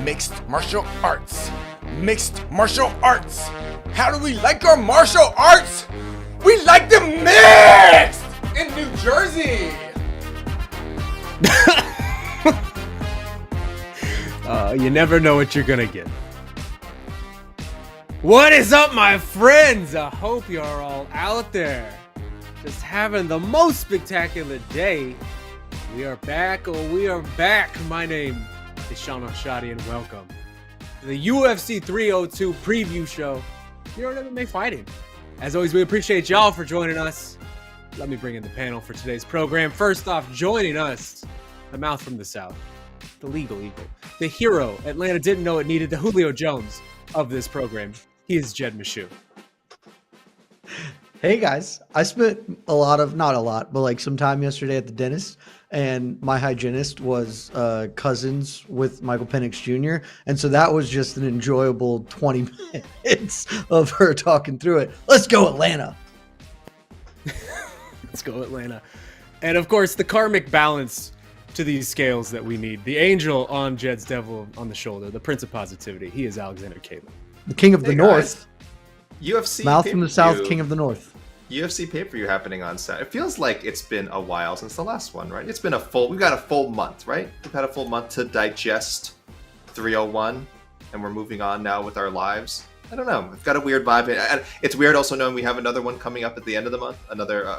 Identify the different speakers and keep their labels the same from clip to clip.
Speaker 1: Mixed martial arts. Mixed martial arts. How do we like our martial arts? We like them mixed in New Jersey.
Speaker 2: You never know what you're gonna get. What is up, my friends? I hope you're all out there just having the most spectacular day. We are back. My name is Shaun Al-Shatti, and welcome to the UFC 302 preview show here on MMA Fighting. As always, we appreciate y'all for joining us. Let me bring in the panel for today's program. First off, joining us, the mouth from the south, the legal eagle, the hero Atlanta didn't know it needed, the Julio Jones of this program. He is Jed Meshew.
Speaker 3: Hey guys, I spent not a lot, but like some time yesterday at the dentist, and my hygienist was cousins with Michael Penix Jr. And so that was just an enjoyable 20 minutes of her talking through it. Let's go Atlanta.
Speaker 2: Let's go Atlanta. And of course, the karmic balance to these scales that we need. The angel on Jed's devil on the shoulder, the prince of positivity. He is Alexander Caitlin.
Speaker 3: The king of the north.
Speaker 4: UFC
Speaker 3: mouth from the south, king of the north.
Speaker 4: UFC pay-per-view happening on Saturday. It feels like it's been a while since the last one, right? We've got a full month, right? We've had a full month to digest 301, and we're moving on now with our lives. I don't know. We've got a weird vibe. And it's weird also knowing we have another one coming up at the end of the month, another,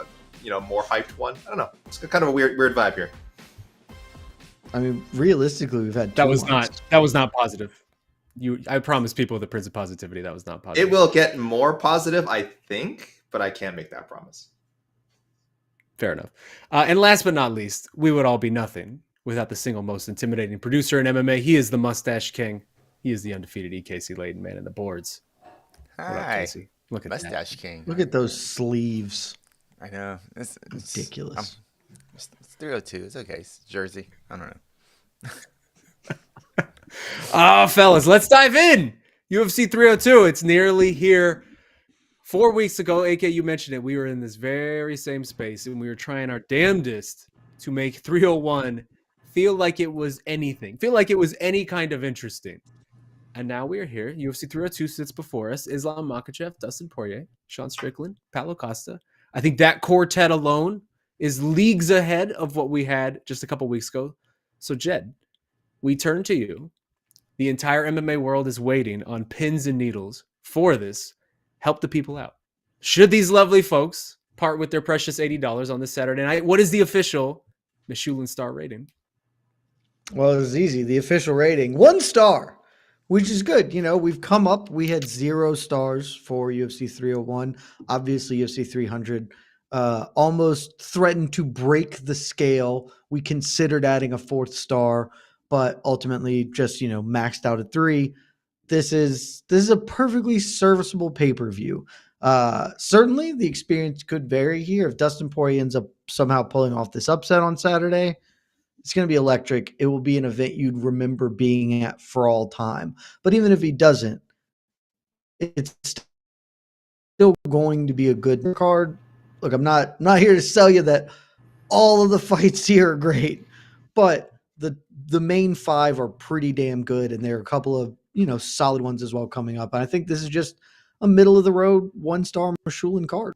Speaker 4: more hyped one. I don't know. It's kind of a weird vibe here.
Speaker 3: I mean, realistically, we've had
Speaker 2: that was not positive. I promise people the Prince of Positivity that was not positive.
Speaker 4: It will get more positive, I think, but I can't make that promise.
Speaker 2: Fair enough. And last but not least, we would all be nothing without the single most intimidating producer in MMA. He is the Mustache King. He is the undefeated EKC Leydon man in the boards.
Speaker 5: Hi.
Speaker 2: Look at
Speaker 5: Mustache
Speaker 2: that.
Speaker 5: King.
Speaker 3: Look at those sleeves.
Speaker 5: I know. It's
Speaker 3: ridiculous.
Speaker 5: It's 302. It's okay. It's Jersey. I don't know.
Speaker 2: Fellas, let's dive in. UFC 302. It's nearly here. 4 weeks ago, AK, you mentioned it. We were in this very same space, and we were trying our damnedest to make 301 feel like it was anything, feel like it was any kind of interesting. And now we are here. UFC 302 sits before us. Islam Makhachev, Dustin Poirier, Shaun Strickland, Paulo Costa. I think that quartet alone is leagues ahead of what we had just a couple weeks ago. So, Jed, we turn to you. The entire MMA world is waiting on pins and needles for this. Help the people out. Should these lovely folks part with their precious $80 on this Saturday night? What is the official Meshew star rating?
Speaker 3: Well, it was easy. The official rating, 1 star, which is good. You know, we've come up. We had 0 stars for UFC 301. Obviously, UFC 300 almost threatened to break the scale. We considered adding a 4th star, but ultimately just, maxed out at 3. This is a perfectly serviceable pay-per-view. Certainly, the experience could vary here. If Dustin Poirier ends up somehow pulling off this upset on Saturday, it's going to be electric. It will be an event you'd remember being at for all time. But even if he doesn't, it's still going to be a good card. Look, I'm not here to sell you that all of the fights here are great, but the main 5 are pretty damn good, and there are a couple of solid ones as well coming up. And I think this is just a middle of the road 1-star Meshew card.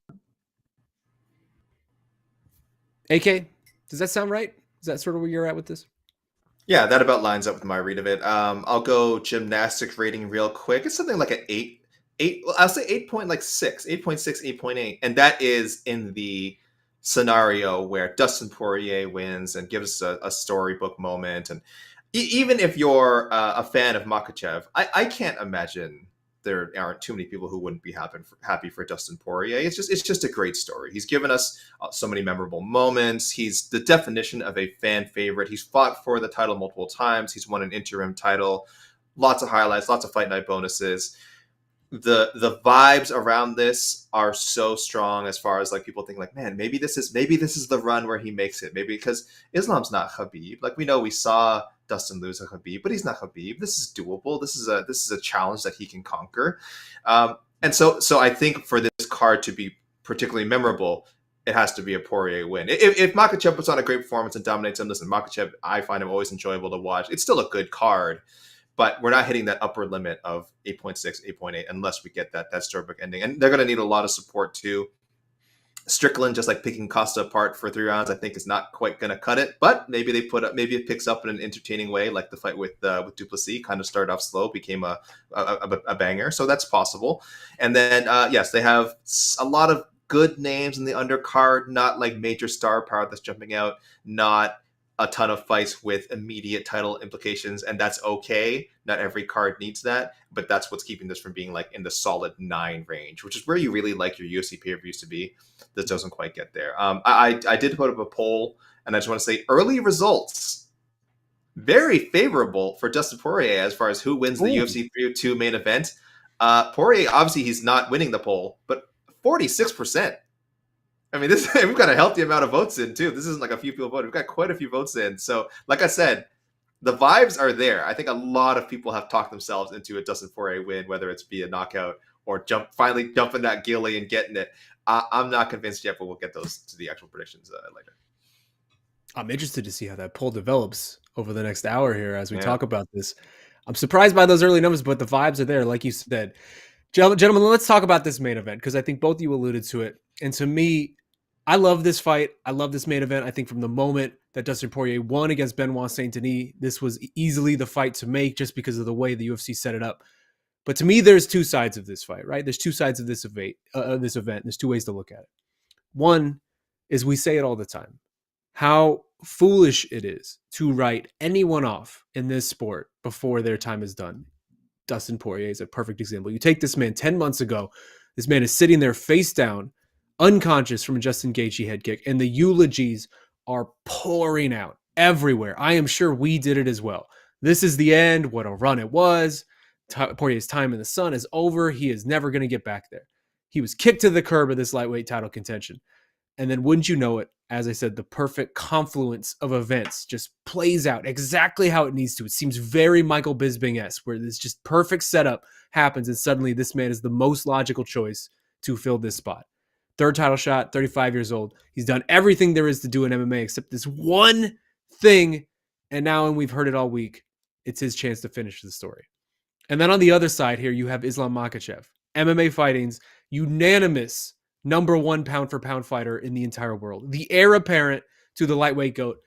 Speaker 2: AK, does that sound right? Is that sort of where you're at with this?
Speaker 4: Yeah, that about lines up with my read of it. I'll go gymnastics rating real quick. It's something like an 8. I'll say 8.6, 8.6, 8.8. And that is in the scenario where Dustin Poirier wins and gives a storybook moment. And even if you're a fan of Makhachev, I can't imagine there aren't too many people who wouldn't be happy for Dustin Poirier. It's just a great story. He's given us so many memorable moments. He's the definition of a fan favorite. He's fought for the title multiple times. He's won an interim title. Lots of highlights, lots of fight night bonuses. The vibes around this are so strong as far as like people think like, man, maybe this is the run where he makes it. Maybe because Islam's not Khabib. Like we saw Dustin lose a Khabib, but he's not Khabib. This is doable. This is a challenge that he can conquer. And so I think for this card to be particularly memorable, it has to be a Poirier win. If Makhachev puts on a great performance and dominates him, listen, Makhachev, I find him always enjoyable to watch. It's still a good card, but we're not hitting that upper limit of 8.6, 8.8 unless we get that storybook ending. And they're going to need a lot of support too. Strickland, just like picking Costa apart for 3 rounds, I think is not quite going to cut it. But maybe maybe it picks up in an entertaining way, like the fight with Duplessis. Kind of started off slow, became a banger. So that's possible. And then yes, they have a lot of good names in the undercard. Not like major star power that's jumping out. Not a ton of fights with immediate title implications, and that's okay. Not every card needs that, but that's what's keeping this from being like in the solid 9 range, which is where you really like your UFC pay-per-views to be. This doesn't quite get there. I did put up a poll, and I just want to say early results very favorable for Dustin Poirier as far as who wins the UFC 302 main event. Poirier, obviously, he's not winning the poll, but 46%. I mean, we've got a healthy amount of votes in, too. This isn't like a few people voted. We've got quite a few votes in. So, like I said, the vibes are there. I think a lot of people have talked themselves into a Dustin Poirier win, whether it's via knockout or finally jumping that gilly and getting it. I'm not convinced yet, but we'll get those to the actual predictions later.
Speaker 2: I'm interested to see how that poll develops over the next hour here as we talk about this. I'm surprised by those early numbers, but the vibes are there, like you said. Gentlemen, let's talk about this main event because I think both of you alluded to it. And to me, I love this fight. I love this main event. I think from the moment that Dustin Poirier won against Benoit Saint Denis, this was easily the fight to make just because of the way the UFC set it up. But to me, there's 2 sides of this fight, right? There's 2 sides of this event. There's 2 ways to look at it. One is we say it all the time, how foolish it is to write anyone off in this sport before their time is done. Dustin Poirier is a perfect example. You take this man 10 months ago, this man is sitting there face down, unconscious from a Justin Gaethje head kick, and the eulogies are pouring out everywhere. I am sure we did it as well. This is the end. What a run it was. Poirier's time in the sun is over. He is never going to get back there. He was kicked to the curb of this lightweight title contention. And then wouldn't you know it, as I said, the perfect confluence of events just plays out exactly how it needs to. It seems very Michael Bisping-esque, where this just perfect setup happens, and suddenly this man is the most logical choice to fill this spot. 3rd title shot, 35 years old. He's done everything there is to do in MMA except this one thing, and now, and we've heard it all week, it's his chance to finish the story. And then on the other side here, you have Islam Makhachev, MMA fighting's unanimous #1 pound-for-pound fighter in the entire world, the heir apparent to the lightweight GOAT.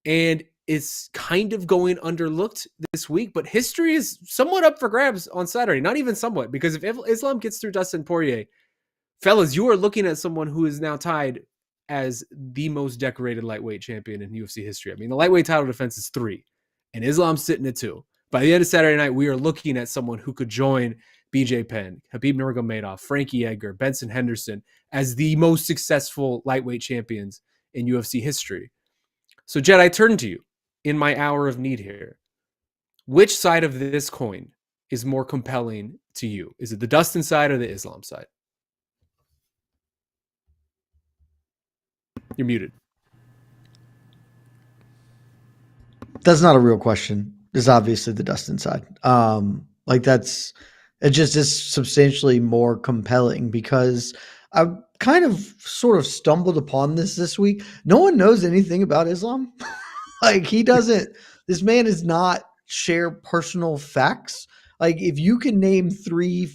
Speaker 2: And it's kind of going underlooked this week, but history is somewhat up for grabs on Saturday. Not even somewhat, because if Islam gets through Dustin Poirier, fellas, you are looking at someone who is now tied as the most decorated lightweight champion in UFC history. I mean, the lightweight title defense is 3, and Islam's sitting at 2. By the end of Saturday night, we are looking at someone who could join BJ Penn, Khabib Nurmagomedov, Frankie Edgar, Benson Henderson as the most successful lightweight champions in UFC history. So, Jed, I turn to you in my hour of need here. Which side of this coin is more compelling to you? Is it the Dustin side or the Islam side? You're muted.
Speaker 3: That's not a real question. It's obviously the Dustin side. It just is substantially more compelling because I kind of sort of stumbled upon this week. No one knows anything about Islam. He doesn't, this man does not share personal facts. If you can name 3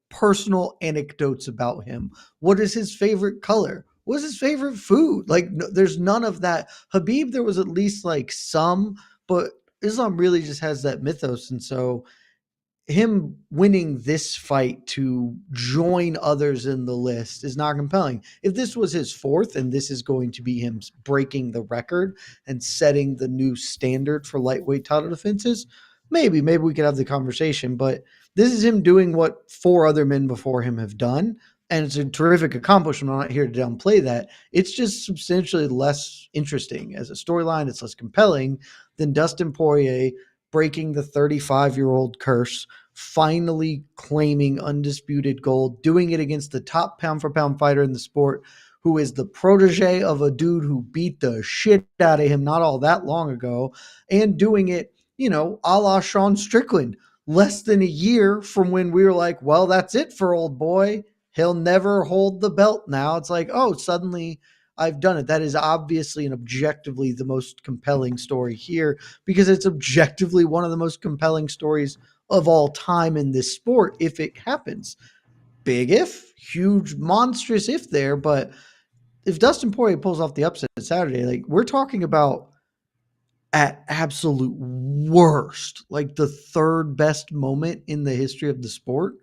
Speaker 3: personal anecdotes about him, what is his favorite color? What is his favorite food? No, there's none of that. Khabib, there was at least some, but Islam really just has that mythos. And so him winning this fight to join others in the list is not compelling. If this was his 4th and this is going to be him breaking the record and setting the new standard for lightweight title defenses, maybe we could have the conversation, but this is him doing what 4 other men before him have done. And it's a terrific accomplishment. I'm not here to downplay that. It's just substantially less interesting as a storyline. It's less compelling than Dustin Poirier breaking the 35-year-old curse, finally claiming undisputed gold, doing it against the top pound-for-pound fighter in the sport, who is the protege of a dude who beat the shit out of him not all that long ago, and doing it, a la Shaun Strickland, less than a year from when we were like, well, that's it for old boy. He'll never hold the belt now. It's like, oh, suddenly I've done it. That is obviously and objectively the most compelling story here because it's objectively one of the most compelling stories of all time in this sport if it happens. Big if, huge, monstrous if there, but if Dustin Poirier pulls off the upset Saturday, like we're talking about at absolute worst, like the third best moment in the history of the sport.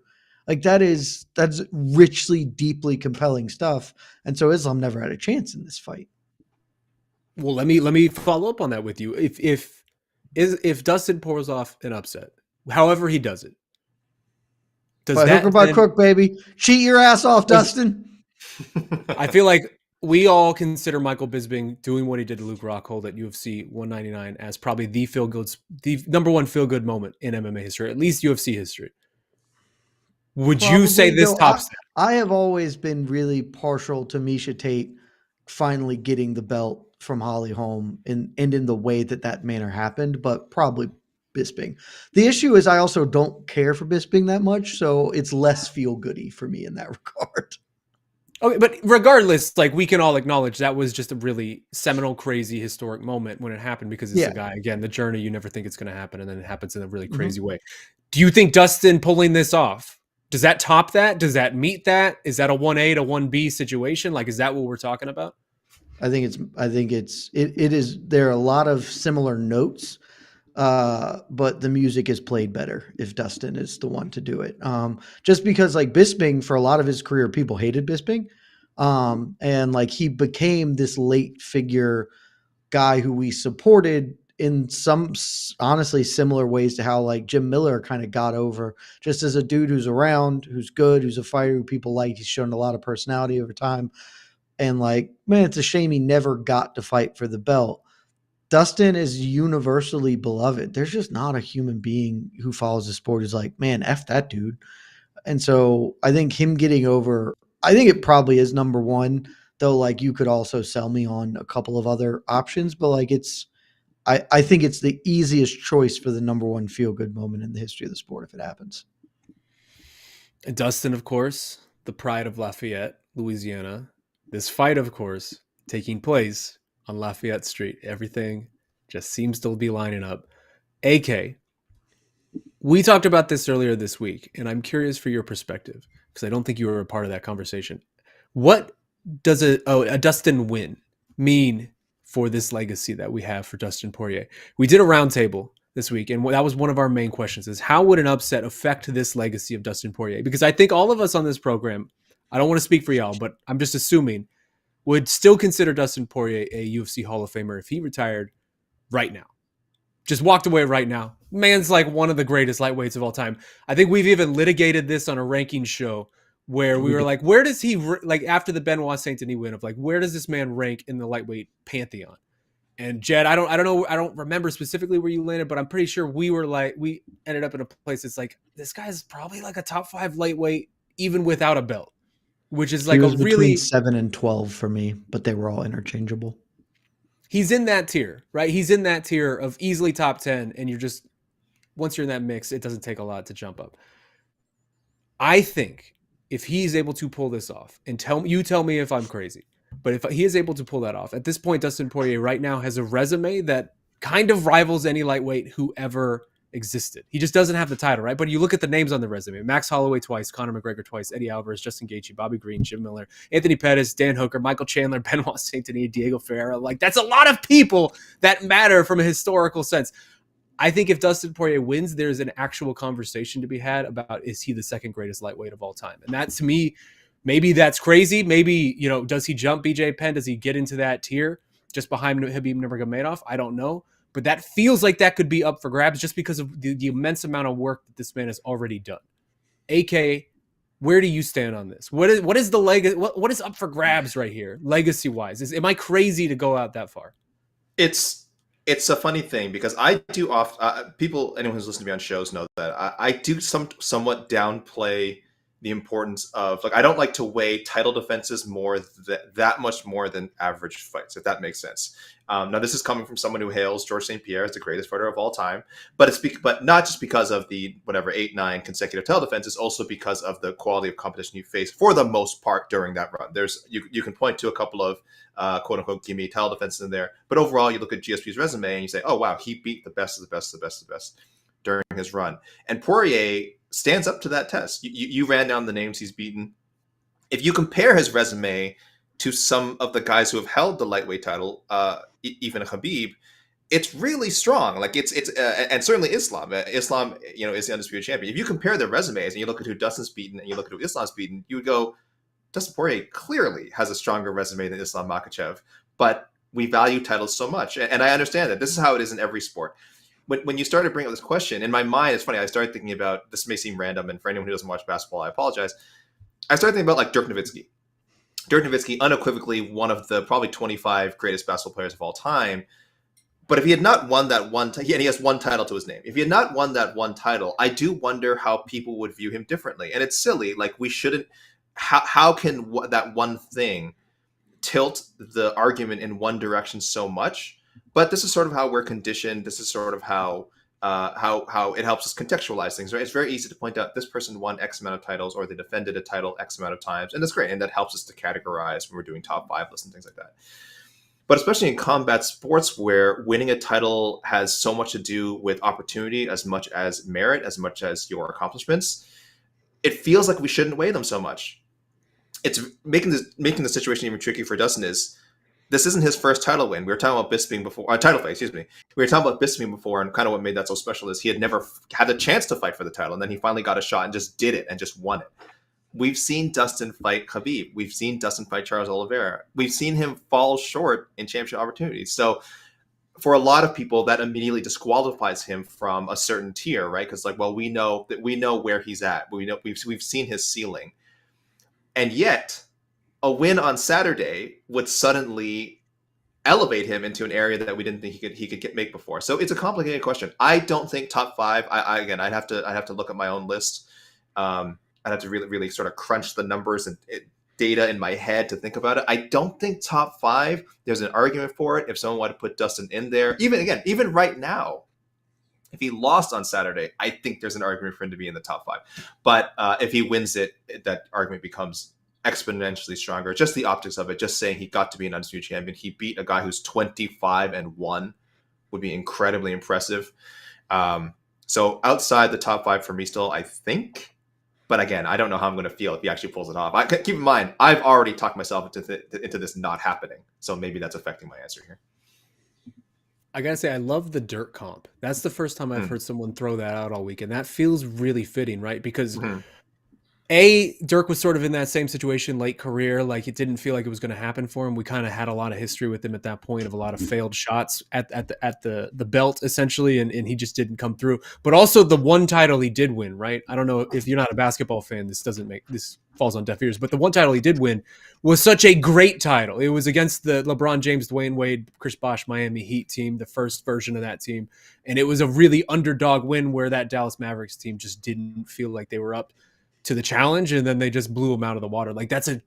Speaker 3: Like that's richly, deeply compelling stuff. And so Islam never had a chance in this fight.
Speaker 2: Well, let me follow up on that with you. If Dustin pulls off an upset, however he does it, does
Speaker 3: By hook
Speaker 2: that
Speaker 3: or by
Speaker 2: then,
Speaker 3: crook, baby, cheat your ass off, Dustin.
Speaker 2: I feel like we all consider Michael Bisping doing what he did to Luke Rockhold at UFC 199 as probably the number one feel good moment in MMA history, at least UFC history. Would you say
Speaker 3: Probably,
Speaker 2: this
Speaker 3: though,
Speaker 2: tops that?
Speaker 3: I have always been really partial to Misha Tate finally getting the belt from Holly Holm and in the way that manner happened, but probably Bisping. The issue is I also don't care for Bisping that much, so it's less feel goody for me in that regard.
Speaker 2: Okay, but regardless, like we can all acknowledge that was just a really seminal, crazy, historic moment when it happened because it's a guy, again, the journey, you never think it's going to happen, and then it happens in a really crazy way. Do you think Dustin pulling this off, does that top that? Does that meet that? Is that a 1A to 1B situation? Like, is that what we're talking about?
Speaker 3: I think it is. There are a lot of similar notes, but the music is played better if Dustin is the one to do it. Just because like Bisping, for a lot of his career, people hated Bisping. And like he became this late figure guy who we supported in some honestly similar ways to how like Jim Miller kind of got over just as a dude who's around, who's good, who's a fighter who people like. He's shown a lot of personality over time. And like, man, it's a shame he never got to fight for the belt. Dustin is universally beloved. There's just not a human being who follows the sport who's like, man, F that dude. And so I think him getting over, I think it probably is number one, though, like you could also sell me on a couple of other options, but like I think it's the easiest choice for the number one feel good moment in the history of the sport if it happens.
Speaker 2: And Dustin, of course, the pride of Lafayette, Louisiana. This fight, of course, taking place on Lafayette Street. Everything just seems to be lining up. AK, we talked about this earlier this week, and I'm curious for your perspective because I don't think you were a part of that conversation. What does a Dustin win mean for this legacy that we have for Dustin Poirier? We did a roundtable this week, and that was one of our main questions is how would an upset affect this legacy of Dustin Poirier? Because I think all of us on this program, I don't want to speak for y'all, but I'm just assuming, would still consider Dustin Poirier a UFC Hall of Famer if he retired right now. Just walked away right now. Man's like one of the greatest lightweights of all time. I think we've even litigated this on a ranking show where we were like, where does he, like after the Benoit Saint Denis win of like, where does this man rank in the lightweight pantheon? And Jed, I don't know. I don't remember specifically where you landed, but I'm pretty sure we ended up in a place that's like, this guy's probably like a top 5 lightweight, even without a belt, which is like
Speaker 3: He was
Speaker 2: a
Speaker 3: between
Speaker 2: really
Speaker 3: 7 and 12 for me, but they were all interchangeable.
Speaker 2: He's in that tier, right? He's in that tier of easily top 10. And you're just, once you're in that mix, it doesn't take a lot to jump up. I think if he's able to pull this off, and tell me if I'm crazy, but if he is able to pull that off, at this point, Dustin Poirier right now has a resume that kind of rivals any lightweight who ever existed. He just doesn't have the title, right? But you look at the names on the resume: Max Holloway twice, Conor McGregor twice, Eddie Alvarez, Justin Gaethje, Bobby Green, Jim Miller, Anthony Pettis, Dan Hooker, Michael Chandler, Benoit Saint Denis, Diego Ferreira. Like, that's a lot of people that matter from a historical sense. I think if Dustin Poirier wins, there's an actual conversation to be had about, is he the second greatest lightweight of all time? And that, to me, maybe that's crazy. Maybe, does he jump BJ Penn? Does he get into that tier just behind Khabib Nurmagomedov? I don't know. But that feels like that could be up for grabs just because of the immense amount of work that this man has already done. AK, where do you stand on this? What is the legacy? What is up for grabs right here, legacy wise? Am I crazy to go out that far?
Speaker 4: It's a funny thing because I do anyone who's listening to me on shows know that I do somewhat downplay the importance of, like, I don't like to weigh title defenses that much more than average fights, if that makes sense. Now, this is coming from someone who hails Georges St-Pierre as the greatest fighter of all time, but but not just because of the 8-9 consecutive title defenses, also because of the quality of competition you face for the most part during that run. You can point to a couple of quote unquote gimme title defenses in there, but overall, you look at GSP's resume and you say, oh wow, he beat the best of the best of the best of the best during his run. And Poirier stands up to that test. You ran down the names he's beaten. If you compare his resume to some of the guys who have held the lightweight title, even Khabib, it's really strong. Like it's and certainly Islam. Islam, is the undisputed champion. If you compare their resumes and you look at who Dustin's beaten and you look at who Islam's beaten, you would go, Dustin Poirier clearly has a stronger resume than Islam Makhachev. But we value titles so much, and I understand that this is how it is in every sport. When you started bringing up this question, in my mind, it's funny, I started thinking about, this may seem random, and for anyone who doesn't watch basketball, I apologize. I started thinking about like Dirk Nowitzki. Dirk Nowitzki, unequivocally one of the probably 25 greatest basketball players of all time. But if he had not won that and he has one title to his name. If he had not won that one title, I do wonder how people would view him differently. And it's silly. Like, we shouldn't, how can that one thing tilt the argument in one direction so much? But this is sort of how we're conditioned. This is sort of how it helps us contextualize things, right? It's very easy to point out this person won X amount of titles, or they defended a title X amount of times, and that's great. And that helps us to categorize when we're doing top 5 lists and things like that. But especially in combat sports, where winning a title has so much to do with opportunity as much as merit, as much as your accomplishments, it feels like we shouldn't weigh them so much. It's making the situation even tricky for Dustin. This isn't his first title win. We were talking about Bisping before, title fight, excuse me. We were talking about Bisping before, and kind of what made that so special is he had never had a chance to fight for the title, and then he finally got a shot and just did it and just won it. We've seen Dustin fight Khabib. We've seen Dustin fight Charles Oliveira. We've seen him fall short in championship opportunities. So for a lot of people, that immediately disqualifies him from a certain tier, right? Because we know where he's at. We know we've seen his ceiling, and yet a win on Saturday would suddenly elevate him into an area that we didn't think he could make before. So it's a complicated question. I don't think top 5. I'd have to look at my own list. I'd have to really, really sort of crunch the numbers and data in my head to think about it. I don't think top 5. There's an argument for it. If someone wanted to put Dustin in there, even right now, if he lost on Saturday, I think there's an argument for him to be in the top 5. But if he wins it, that argument becomes exponentially stronger. Just the optics of it, just saying he got to be an undisputed champion. He beat a guy who's 25-1 would be incredibly impressive. So outside the top 5 for me still, I think. But again, I don't know how I'm going to feel if he actually pulls it off. Keep in mind, I've already talked myself into this not happening. So maybe that's affecting my answer here.
Speaker 2: I gotta say, I love the Dirk comp. That's the first time I've heard someone throw that out all week, and that feels really fitting, right? Because Dirk was sort of in that same situation, late career. Like, it didn't feel like it was going to happen for him. We kind of had a lot of history with him at that point of a lot of failed shots at the belt, essentially, and he just didn't come through. But also the one title he did win, right? I don't know if you're not a basketball fan, this falls on deaf ears, but the one title he did win was such a great title. It was against the LeBron James, Dwayne Wade, Chris Bosh Miami Heat team, the first version of that team. And it was a really underdog win where that Dallas Mavericks team just didn't feel like they were up to the challenge, and then they just blew him out of the water. Like, that's an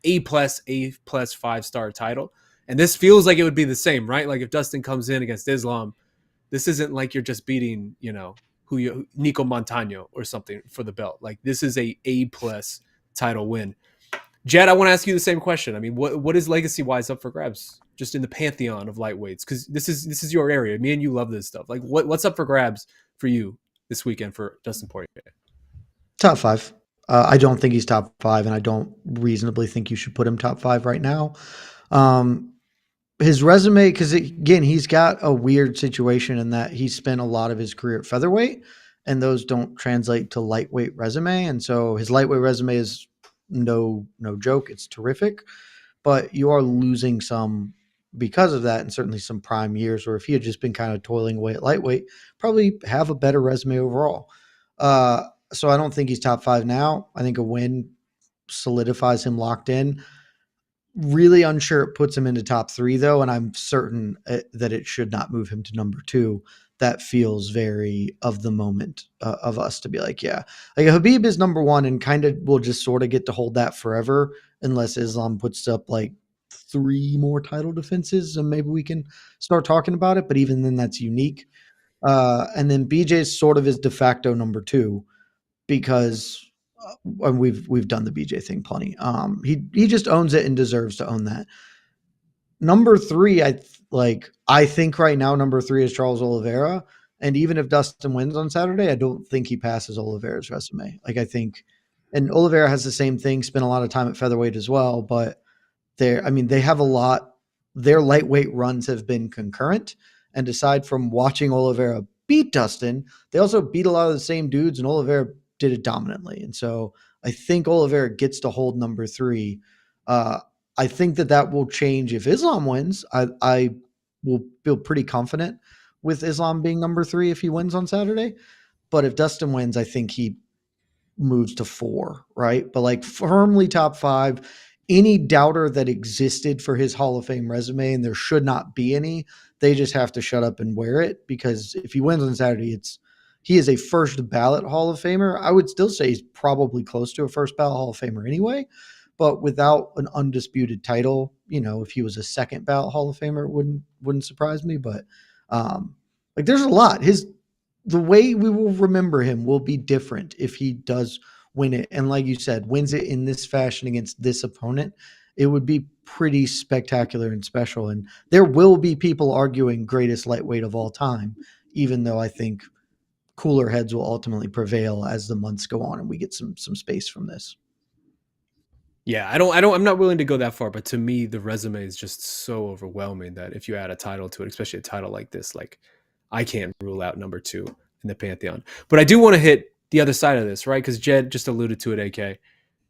Speaker 2: A+ 5-star title, and this feels like it would be the same, right? Like, if Dustin comes in against Islam, this isn't like you're just beating Nico Montano or something for the belt. Like, this is a A+ title win. Jed, I want to ask you the same question. I mean, what is legacy wise up for grabs just in the pantheon of lightweights? Because this is your area. Me and you love this stuff. Like, what's up for grabs for you this weekend for Dustin Poirier?
Speaker 3: Top 5. I don't think he's top 5, and I don't reasonably think you should put him top 5 right now. His resume, because again, he's got a weird situation in that he spent a lot of his career at featherweight, and those don't translate to lightweight resume. And so his lightweight resume is no joke. It's terrific, but you are losing some because of that, and certainly some prime years where if he had just been kind of toiling away at lightweight, probably have a better resume overall. So I don't think he's top 5 now. I think a win solidifies him locked in. Really unsure it puts him into top 3 though, and I'm certain that it should not move him to number 2. that feels very of the moment of us to be like, yeah, like Habib is number one and kind of will just sort of get to hold that forever unless Islam puts up like 3 more title defenses and maybe we can start talking about it. But even then, that's unique. And then BJ sort of is de facto number 2 because and we've done the BJ thing plenty. He just owns it and deserves to own that. Number 3, I think right now number 3 is Charles Oliveira, and even if Dustin wins on Saturday, I don't think he passes Oliveira's resume. Like I think, and Oliveira has the same thing, spent a lot of time at featherweight as well, but they have a lot. Their lightweight runs have been concurrent, and aside from watching Oliveira beat Dustin, they also beat a lot of the same dudes, and Oliveira did it dominantly. And so I think Oliveira gets to hold number 3. I think that will change if Islam wins. I will feel pretty confident with Islam being number 3 if he wins on Saturday. But if Dustin wins, I think he moves to 4, right? But like firmly top 5. Any doubter that existed for his Hall of Fame resume, and there should not be any, they just have to shut up and wear it, because if he wins on Saturday, he is a first ballot Hall of Famer. I would still say he's probably close to a first ballot Hall of Famer anyway, but without an undisputed title, if he was a second ballot Hall of Famer, it wouldn't surprise me. But like there's a lot. The way we will remember him will be different if he does win it. And like you said, wins it in this fashion against this opponent, it would be pretty spectacular and special. And there will be people arguing greatest lightweight of all time, even though I think cooler heads will ultimately prevail as the months go on and we get some space from this.
Speaker 2: Yeah, I'm not willing to go that far, but to me, the resume is just so overwhelming that if you add a title to it, especially a title like this, like I can't rule out number 2 in the Pantheon. But I do want to hit the other side of this, right? Because Jed just alluded to it, AK.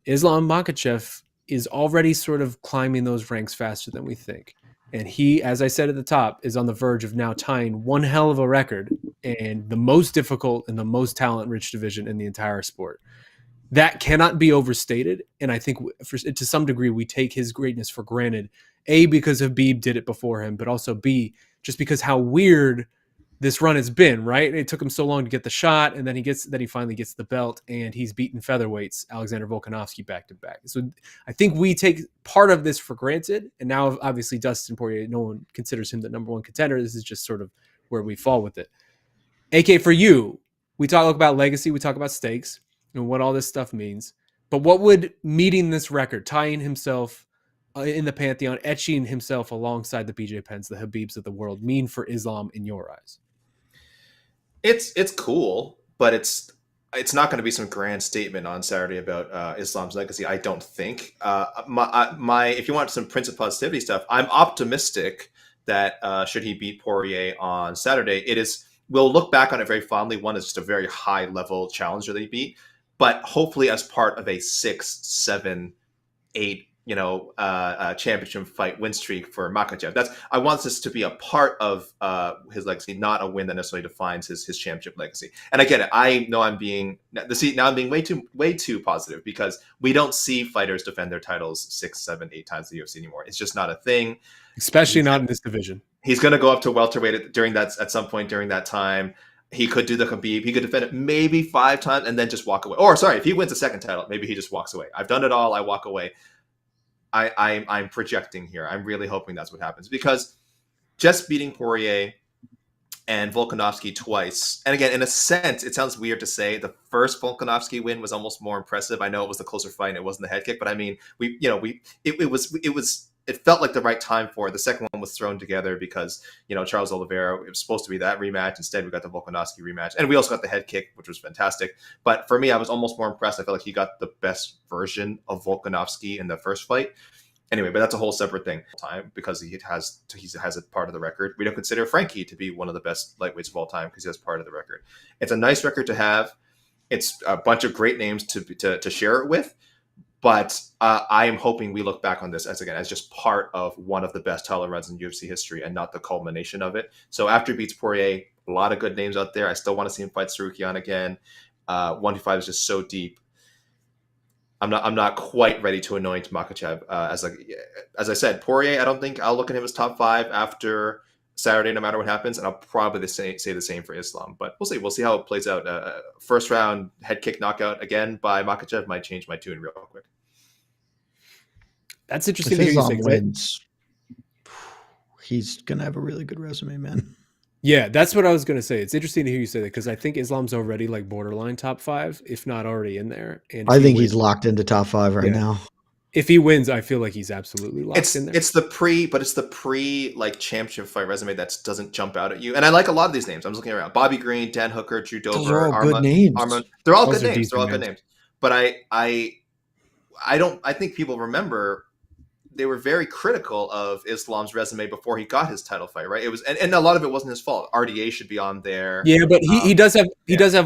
Speaker 2: Islam Makhachev is already sort of climbing those ranks faster than we think. And he, as I said at the top, is on the verge of now tying one hell of a record and the most difficult and the most talent-rich division in the entire sport. That cannot be overstated. And I think to some degree, we take his greatness for granted, A, because Habib did it before him, but also B, just because how weird this run has been, right? It took him so long to get the shot, and then he finally gets the belt, and he's beaten featherweights, Alexander Volkanovski, back to back. So I think we take part of this for granted, and now obviously Dustin Poirier, no one considers him the number 1 contender. This is just sort of where we fall with it. AK, for you, we talk about legacy, we talk about stakes, and what all this stuff means. But what would meeting this record, tying himself in the Pantheon, etching himself alongside the BJ Penns, the Habibs of the world, mean for Islam in your eyes?
Speaker 4: It's cool, but it's not going to be some grand statement on Saturday about Islam's legacy. I don't think. If you want some Prince of Positivity stuff, I'm optimistic that should he beat Poirier on Saturday, we'll look back on it very fondly. One is just a very high level challenger that he beat, but hopefully as part of a 6, 7, 8 championship fight win streak for Makhachev. I want this to be a part of his legacy, not a win that necessarily defines his championship legacy. And I get it. I know I'm being way too positive, because we don't see fighters defend their titles 6, 7, 8 times in the UFC anymore. It's just not a thing,
Speaker 2: especially not in this division.
Speaker 4: He's going to go up to welterweight at some point during that time. He could do the Khabib. He could defend it maybe 5 times and then just walk away. Or sorry, if he wins a second title, maybe he just walks away. I've done it all. I walk away. I'm projecting here. I'm really hoping that's what happens, because just beating Poirier and Volkanovski twice, and again, in a sense, it sounds weird to say the first Volkanovski win was almost more impressive. I know it was the closer fight and it wasn't the head kick, but I mean, it felt like the right time for it. The second one was thrown together because, Charles Oliveira, it was supposed to be that rematch. Instead, we got the Volkanovski rematch. And we also got the head kick, which was fantastic. But for me, I was almost more impressed. I felt like he got the best version of Volkanovski in the first fight. Anyway, but that's a whole separate thing. Because he has a part of the record. We don't consider Frankie to be one of the best lightweights of all time because he has part of the record. It's a nice record to have. It's a bunch of great names to share it with. But I am hoping we look back on this as just part of one of the best title runs in UFC history and not the culmination of it. So after he beats Poirier, a lot of good names out there. I still want to see him fight Sarukian again. 125 is just so deep. I'm not quite ready to anoint Makhachev as I said, Poirier. I don't think I'll look at him as top 5 after Saturday, no matter what happens, and I'll probably say the same for Islam. But we'll see. We'll see how it plays out. First round head kick knockout again by Makhachev might change my tune real quick.
Speaker 2: That's interesting
Speaker 3: If
Speaker 2: to hear you say.
Speaker 3: Islam
Speaker 2: 'Cause
Speaker 3: wins, he's gonna have a really good resume, man.
Speaker 2: yeah, that's what I was going to say. It's interesting to hear you say that because I think Islam's already like borderline top 5, if not already in there. And
Speaker 3: I
Speaker 2: if he
Speaker 3: think
Speaker 2: wins-
Speaker 3: he's locked into top 5 right
Speaker 2: Yeah.
Speaker 3: now.
Speaker 2: If he wins, I feel like he's absolutely locked in there.
Speaker 4: It's the pre like championship fight resume that doesn't jump out at you. And I like a lot of these names. I'm just looking around. Bobby Green, Dan Hooker, Drew Dober,
Speaker 3: Those are all good names.
Speaker 4: Arman. They're all
Speaker 2: Those
Speaker 4: good
Speaker 2: are
Speaker 4: names. They're all
Speaker 2: decent
Speaker 4: good names. But I think people remember they were very critical of Islam's resume before he got his title fight, right? It was, and a lot of it wasn't his fault. RDA should be on there.
Speaker 2: Yeah, but he does have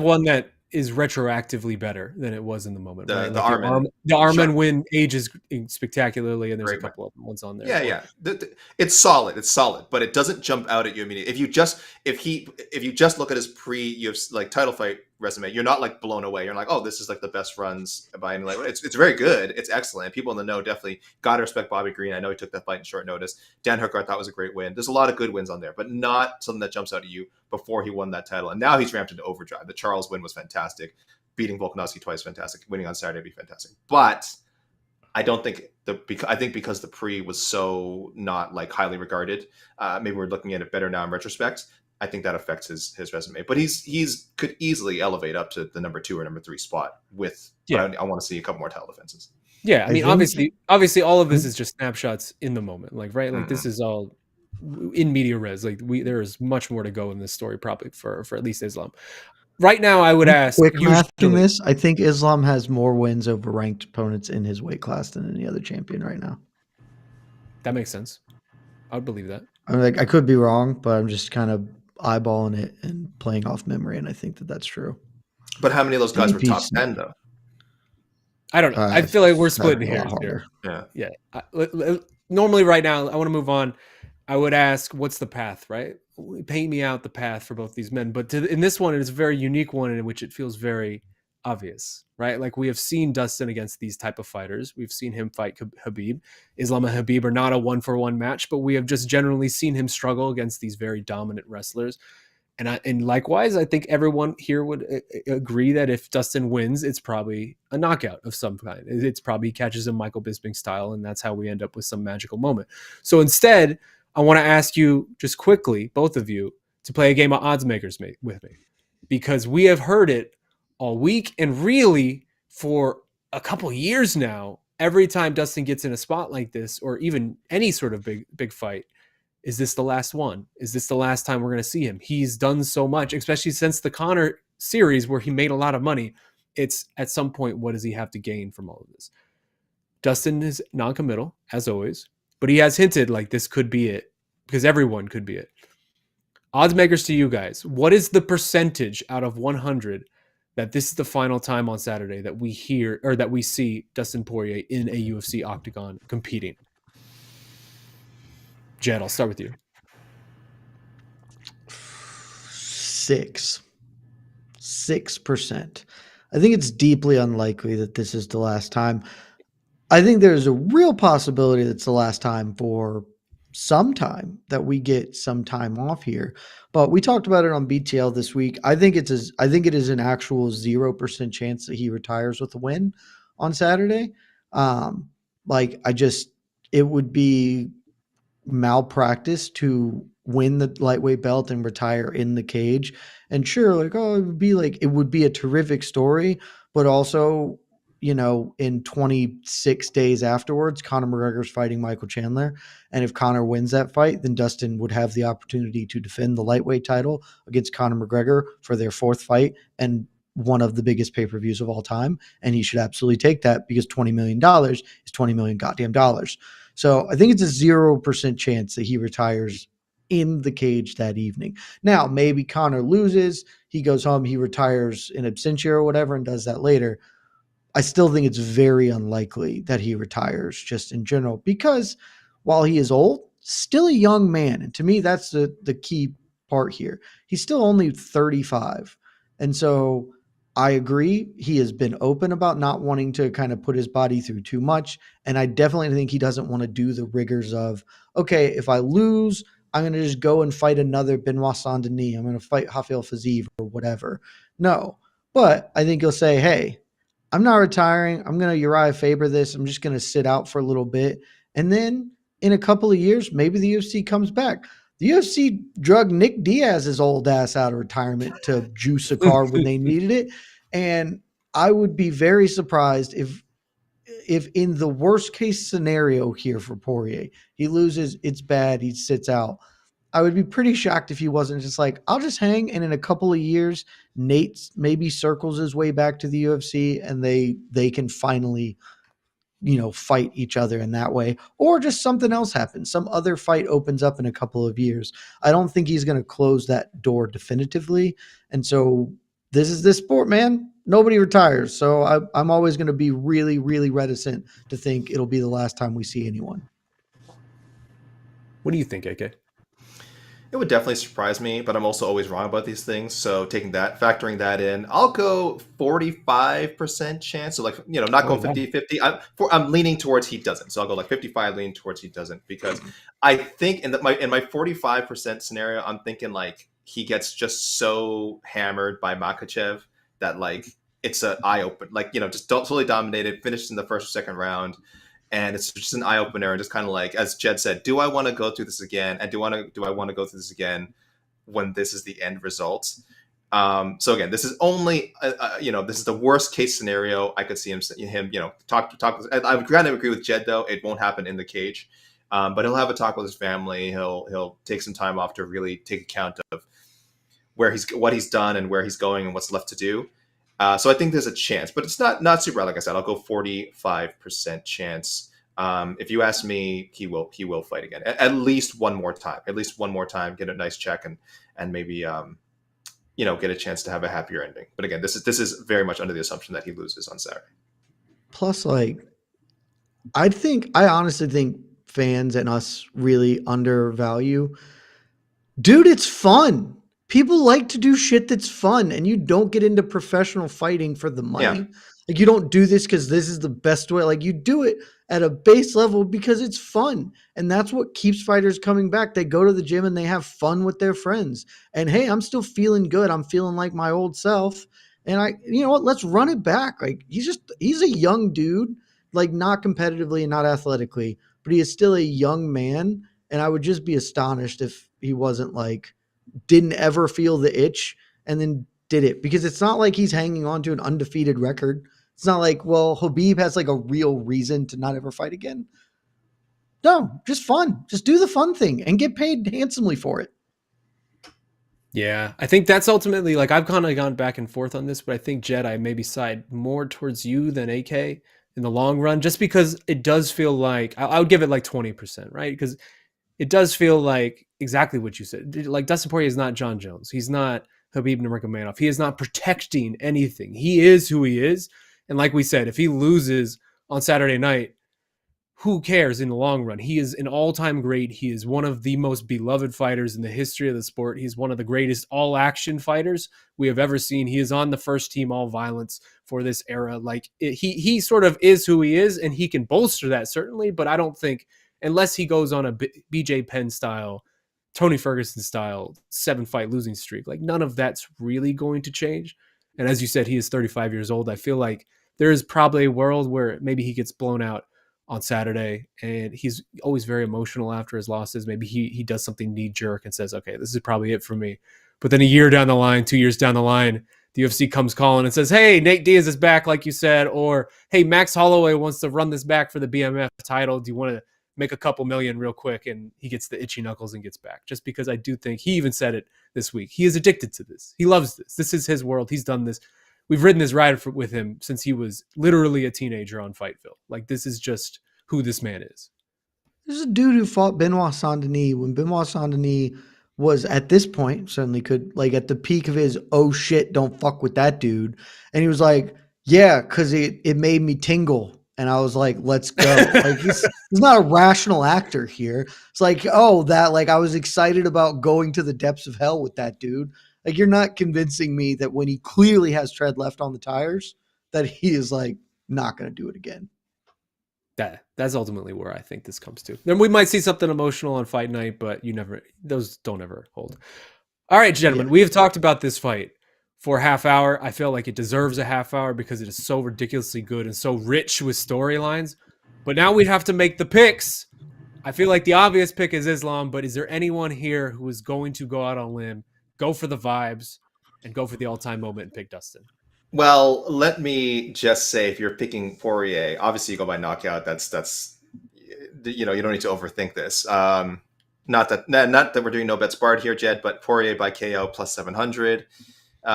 Speaker 2: one that is retroactively better than it was in the moment.
Speaker 4: The
Speaker 2: right?
Speaker 4: Arman.
Speaker 2: The Arman
Speaker 4: Sure.
Speaker 2: win ages spectacularly, and there's
Speaker 4: Great
Speaker 2: a couple of ones on there.
Speaker 4: Yeah. It's solid. It's solid, but it doesn't jump out at you immediately. If you just look at his pre-UFC like title fight resume, you're not like blown away. You're like, oh, this is like the best runs by any like. It's very good. It's excellent. People in the know definitely gotta respect Bobby Green. I know he took that fight in short notice. Dan Hooker I thought was a great win. There's a lot of good wins on there, but not something that jumps out at you before he won that title. And now he's ramped into overdrive. The Charles win was fantastic. Beating Volkanovski twice, fantastic. Winning on Saturday would be fantastic. But I don't think I think because the pre was so not like highly regarded, maybe we're looking at it better now in retrospect. I think that affects his resume. But he's could easily elevate up to the number 2 or number 3 spot with.
Speaker 2: Yeah.
Speaker 4: I want to see a couple more title defenses.
Speaker 2: Yeah, I mean,
Speaker 3: think-
Speaker 2: obviously, all of this is just snapshots in the moment, like right, like this is all in media res. Like there is much more to go in this story, probably for at least Islam. Right now, I would ask.
Speaker 3: Quick math in
Speaker 2: usually-
Speaker 3: this, I think Islam has more wins over ranked opponents in his weight class than any other champion right now.
Speaker 2: That makes sense. I would believe that.
Speaker 3: I'm like, I could be wrong, but I'm just kind of eyeballing it and playing off memory, and I think that that's true.
Speaker 4: But how many of those guys were top
Speaker 3: DP's
Speaker 4: 10 though?
Speaker 2: I don't know. I feel like we're splitting
Speaker 3: That'd be a lot
Speaker 2: hairs here.
Speaker 3: harder.
Speaker 4: Yeah.
Speaker 2: Normally, right now, I want to move on. I would ask, what's the path, right? Paint me out the path for both these men. But in this one, it's a very unique one in which it feels very obvious, right? Like we have seen Dustin against these type of fighters. We've seen him fight Khabib. Islam and Khabib are not a 1-for-1 match, but we have just generally seen him struggle against these very dominant wrestlers. And likewise, I think everyone here would agree that if Dustin wins, it's probably a knockout of some kind. It's probably catches him Michael Bisping style, and that's how we end up with some magical moment. So instead, I want to ask you just quickly, both of you, to play a game of odds makers with me, because we have heard it all week and really for a couple years now. Every time Dustin gets in a spot like this, or even any sort of big fight, is this the last one? Is this the last time we're going to see him? He's done so much, especially since the Conor series where he made a lot of money. It's at some point, what does he have to gain from all of this? Dustin is non-committal, as always, but he has hinted like this could be it, because everyone could be it. Odds makers to you guys, what is the percentage out of 100 that this is the final time on Saturday that we hear or that we see Dustin Poirier in a UFC octagon competing? Jed, I'll start with you.
Speaker 3: 6%. I think it's deeply unlikely that this is the last time. I think there's a real possibility that it's the last time for some time that we get some time off here. But we talked about it on BTL this week. I think it is an actual 0% chance that he retires with a win on Saturday. It would be malpractice to win the lightweight belt and retire in the cage. And sure, it would be a terrific story, but also, in 26 days afterwards, Conor McGregor's fighting Michael Chandler. And if Conor wins that fight, then Dustin would have the opportunity to defend the lightweight title against Conor McGregor for their 4th fight and one of the biggest pay-per-views of all time. And he should absolutely take that because $20 million is $20 million goddamn dollars. So I think it's a 0% chance that he retires in the cage that evening. Now, maybe Conor loses, he goes home, he retires in absentia or whatever and does that later. I still think it's very unlikely that he retires just in general because while he is old, still a young man. And to me, that's the key part here. He's still only 35. And so I agree. He has been open about not wanting to kind of put his body through too much. And I definitely think he doesn't want to do the rigors of, okay, if I lose, I'm going to just go and fight another Benoit Saint-Denis. I'm going to fight Rafael Fiziev or whatever. No. But I think he'll say, hey, I'm not retiring. I'm going to Uriah Faber this. I'm just going to sit out for a little bit. And then in a couple of years, maybe the UFC comes back. The UFC drug Nick Diaz's old ass out of retirement to juice a car when they needed it. And I would be very surprised if in the worst case scenario here for Poirier, he loses, it's bad, he sits out. I would be pretty shocked if he wasn't just like, I'll just hang, and in a couple of years, Nate maybe circles his way back to the UFC and they can finally, fight each other in that way, or just something else happens. Some other fight opens up in a couple of years. I don't think he's going to close that door definitively. And so this is this sport, man. Nobody retires. So I'm always going to be really, really reticent to think it'll be the last time we see anyone.
Speaker 2: What do you think, AK?
Speaker 4: It would definitely surprise me, but I'm also always wrong about these things. So factoring that in, I'll go 45% chance. So not going 50-50. I'm leaning towards he doesn't. So I'll go like 55, leaning towards he doesn't, because I think in my 45% scenario, I'm thinking like he gets just so hammered by Makhachev that like it's an eye open, just totally dominated, finished in the first or second round. And it's just an eye opener, and just kind of like, as Jed said, do I want to go through this again? And do I want to go through this again when this is the end result? So again, this is only, this is the worst case scenario I could see him, talk. I would kind of agree with Jed though; it won't happen in the cage, but he'll have a talk with his family. He'll take some time off to really take account of what he's done and where he's going and what's left to do. So I think there's a chance, but it's not super. Like I said, I'll go 45% chance. If you ask me, he will fight again at least one more time. Get a nice check and maybe get a chance to have a happier ending. But again, this is very much under the assumption that he loses on Saturday.
Speaker 3: Plus, I honestly think fans and us really undervalue. Dude, it's fun. People like to do shit that's fun, and you don't get into professional fighting for the money.
Speaker 4: Yeah.
Speaker 3: Like, you don't do this because this is the best way. Like, you do it at a base level because it's fun. And that's what keeps fighters coming back. They go to the gym and they have fun with their friends. And hey, I'm still feeling good. I'm feeling like my old self. And you know what? Let's run it back. Like, he's a young dude, like not competitively and not athletically, but he is still a young man. And I would just be astonished if he wasn't like, didn't ever feel the itch and then did it, because it's not like he's hanging on to an undefeated record. It's not like, well, Khabib has like a real reason to not ever fight again. No, just fun. Just do the fun thing and get paid handsomely for it.
Speaker 2: Yeah, I think that's ultimately, like, I've kind of gone back and forth on this, but I think, Jed, I maybe side more towards you than AK in the long run, just because it does feel like I would give it like 20%, right? Because it does feel like exactly what you said. Like, Dustin Poirier is not John Jones. He's not Khabib Nurmagomedov. He is not protecting anything. He is who he is. And like we said, if he loses on Saturday night, who cares in the long run? He is an all-time great. He is one of the most beloved fighters in the history of the sport. He's one of the greatest all-action fighters we have ever seen. He is on the first team all-violence for this era. Like, he sort of is who he is, and he can bolster that, certainly, but I don't think, unless he goes on a BJ Penn style, Tony Ferguson style 7-fight losing streak, like, none of that's really going to change. And as you said, he is 35 years old. I feel like there is probably a world where maybe he gets blown out on Saturday, and he's always very emotional after his losses. Maybe he does something knee jerk and says, okay, this is probably it for me. But then a year down the line, 2 years down the line, the UFC comes calling and says, hey, Nate Diaz is back, like you said, or hey, Max Holloway wants to run this back for the BMF title. Do you want to make a couple million real quick? And he gets the itchy knuckles and gets back. Just because I do think, he even said it this week, he is addicted to this. He loves this. This is his world. He's done this. We've ridden this ride with him since he was literally a teenager on Fightville. Like, this is just who this man is.
Speaker 3: There's a dude who fought Benoit Saint-Denis when Benoit Saint-Denis was, at this point, certainly could, like, at the peak of his, oh shit, don't fuck with that dude. And he was like, yeah, because it made me tingle. And I was like, let's go. Like, he's not a rational actor here. It's like, oh, that, like, I was excited about going to the depths of hell with that dude. Like, you're not convincing me that when he clearly has tread left on the tires, that he is, like, not going to do it again.
Speaker 2: That's ultimately where I think this comes to. Then we might see something emotional on fight night, but those don't ever hold. All right, gentlemen, we have talked about this fight for a half hour. I feel like it deserves a half hour because it is so ridiculously good and so rich with storylines. But now we have to make the picks. I feel like the obvious pick is Islam, but is there anyone here who is going to go out on a limb, go for the vibes, and go for the all-time moment and pick Dustin?
Speaker 4: Well, let me just say, if you're picking Poirier, obviously you go by knockout. That's you don't need to overthink this. Not that we're doing no bets barred here, Jed, but Poirier by KO plus 700.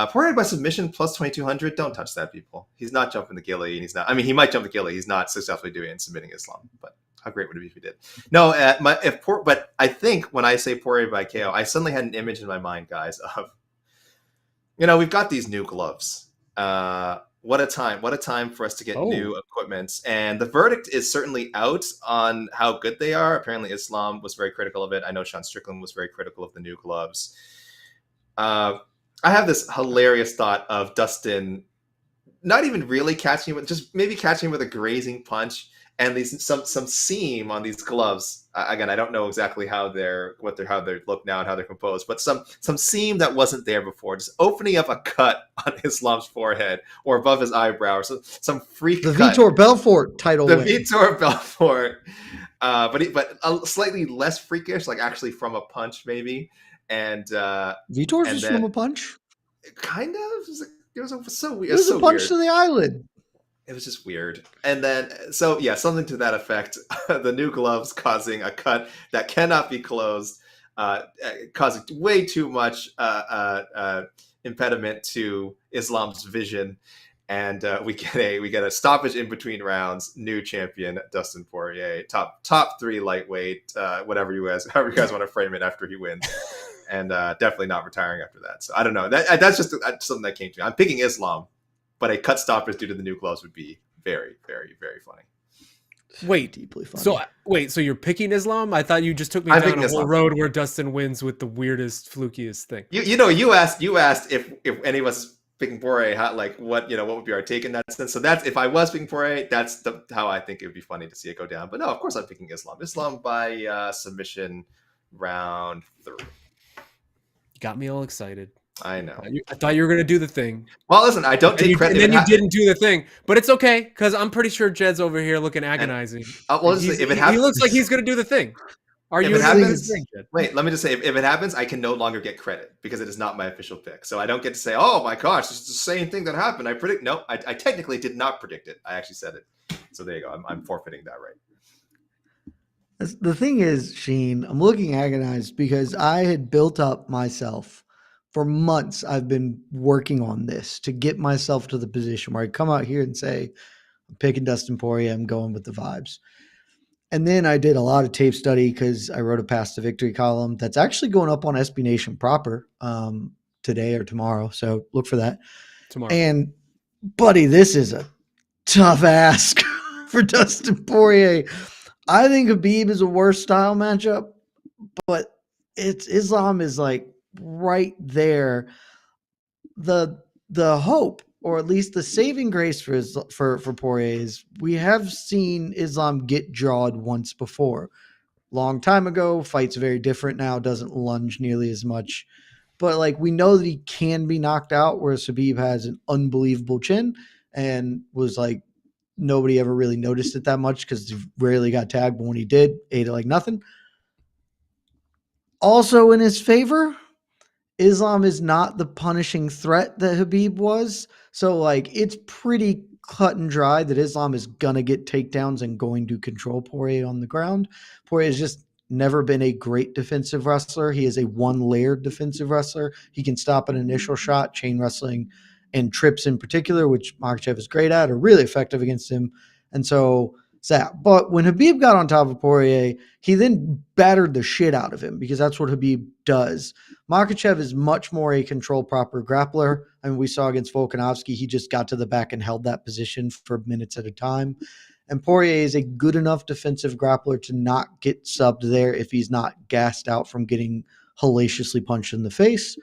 Speaker 4: Poirier by submission plus 2200. Don't touch that, people. He's not jumping the gilly, and he's not. I mean, he might jump the gilly. He's not successfully doing it and submitting Islam. But how great would it be if he did? No, but I think when I say Poirier by KO, I suddenly had an image in my mind, guys, of we've got these new gloves. What a time for us to get new equipment. And the verdict is certainly out on how good they are. Apparently Islam was very critical of it. I know Shaun Strickland was very critical of the new gloves. I have this hilarious thought of Dustin not even really catching him, just maybe catching him with a grazing punch and some seam on these gloves. Again, I don't know exactly how they look now and how they're composed, but some seam that wasn't there before, just opening up a cut on Islam's forehead or above his eyebrow, or some freak
Speaker 3: the
Speaker 4: cut.
Speaker 3: Vitor Belfort title.
Speaker 4: The
Speaker 3: win.
Speaker 4: Vitor Belfort, but a slightly less freakish, like actually from a punch maybe. And
Speaker 3: Vitor's was from a punch.
Speaker 4: Kind of. It was so weird.
Speaker 3: It was
Speaker 4: so
Speaker 3: a punch
Speaker 4: weird.
Speaker 3: to the eyelid.
Speaker 4: It was just weird. And then, so yeah, something to that effect. The new gloves causing a cut that cannot be closed, causing way too much impediment to Islam's vision. And we get a stoppage in between rounds. New champion Dustin Poirier, top 3 lightweight, however you guys want to frame it after he wins. And definitely not retiring after that. So I don't know. That's just something that came to me. I'm picking Islam, but a cut stoppage due to the new gloves would be very, very, very funny.
Speaker 2: Wait,
Speaker 3: deeply funny.
Speaker 2: So you're picking Islam? I thought you just took me down a whole road where Dustin wins with the weirdest, flukiest thing.
Speaker 4: You asked if any of us picking Poirier, what would be our take in that sense. So that's, if I was picking Poirier, that's how I think it would be funny to see it go down. But no, of course I'm picking Islam. Islam by submission round 3.
Speaker 2: Got me all excited.
Speaker 4: I know.
Speaker 2: I thought you were going to do the thing.
Speaker 4: Well, listen, I don't take credit.
Speaker 2: And then you didn't do the thing. But it's okay, because I'm pretty sure Jed's over here looking agonizing.
Speaker 4: If it happens,
Speaker 2: he looks like he's going to do the thing.
Speaker 4: If it happens, wait, let me just say, if it happens, I can no longer get credit because it is not my official pick. So I don't get to say, oh my gosh, this is the same thing that happened. I predict. No, I technically did not predict it. I actually said it. So there you go. I'm forfeiting that right.
Speaker 3: The thing is, Sheen, I'm looking agonized because I had built up myself for months. I've been working on this to get myself to the position where I come out here and say, I'm picking Dustin Poirier, I'm going with the vibes. And then I did a lot of tape study because I wrote a Past to Victory column that's actually going up on SB Nation proper today or tomorrow. So look for that.
Speaker 2: Tomorrow.
Speaker 3: And buddy, this is a tough ask for Dustin Poirier. I think Khabib is a worse style matchup, but Islam is like right there. The hope, or at least the saving grace for Poirier, is we have seen Islam get jawed once before. Long time ago, fight's very different now, doesn't lunge nearly as much. But like, we know that he can be knocked out, whereas Khabib has an unbelievable chin and was like, nobody ever really noticed it that much because he rarely got tagged, but when he did, ate it like nothing. Also in his favor, Islam is not the punishing threat that Khabib was. So like, it's pretty cut and dry that Islam is going to get takedowns and going to control Poirier on the ground. Poirier has just never been a great defensive wrestler. He is a one-layered defensive wrestler. He can stop an initial shot, chain wrestling, and trips in particular, which Makhachev is great at, are really effective against him. And so that. But when Khabib got on top of Poirier, he then battered the shit out of him because that's what Khabib does. Makhachev is much more a control proper grappler. I mean, we saw against Volkanovski, he just got to the back and held that position for minutes at a time. And Poirier is a good enough defensive grappler to not get subbed there if he's not gassed out from getting hellaciously punched in the face.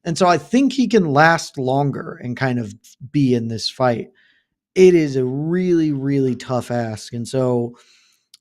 Speaker 3: And so I think he can last longer and kind of be in this fight. It is a really, really tough ask. And so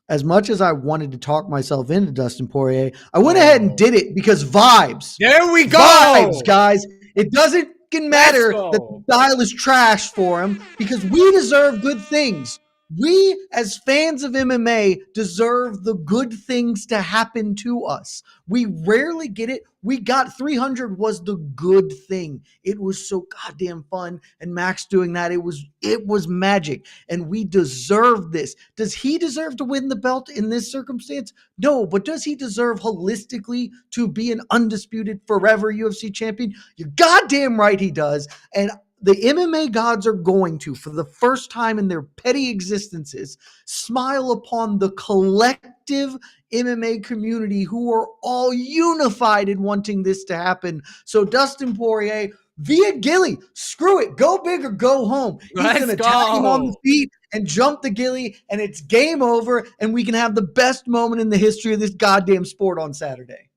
Speaker 3: as much as I wanted to talk myself into Dustin Poirier, I went ahead and did it because vibes.
Speaker 2: There we go.
Speaker 3: Vibes, guys. It doesn't matter
Speaker 2: Let's
Speaker 3: that
Speaker 2: go.
Speaker 3: the style is trash for him because we deserve good things. We, as fans of MMA, deserve the good things to happen to us. We rarely get it. We got 300 was the good thing. It was so goddamn fun. And Max doing that, it was magic. And we deserve this. Does he deserve to win the belt in this circumstance? No, but does he deserve holistically to be an undisputed forever UFC champion? You're goddamn right he does. And the MMA gods are going to, for the first time in their petty existences, smile upon the collective MMA community who are all unified in wanting this to happen. So Dustin Poirier, via Gilly, screw it, go big or go home. He's going to tag him on the feet and jump the Gilly, and it's game over, and we can have the best moment in the history of this goddamn sport on Saturday.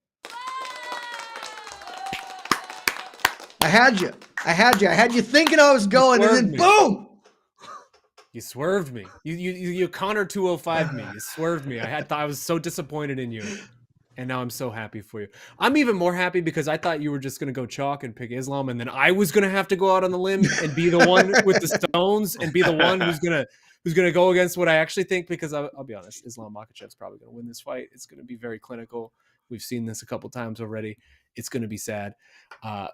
Speaker 3: I had you. I had you thinking I was going, and then boom!
Speaker 2: You swerved me. You Connor 205 me. You swerved me. I was so disappointed in you, and now I'm so happy for you. I'm even more happy because I thought you were just gonna go chalk and pick Islam, and then I was gonna have to go out on the limb and be the one with the stones and be the one who's gonna go against what I actually think. Because I'll be honest, Islam Makhachev's probably gonna win this fight. It's gonna be very clinical. We've seen this a couple times already. It's going to be sad.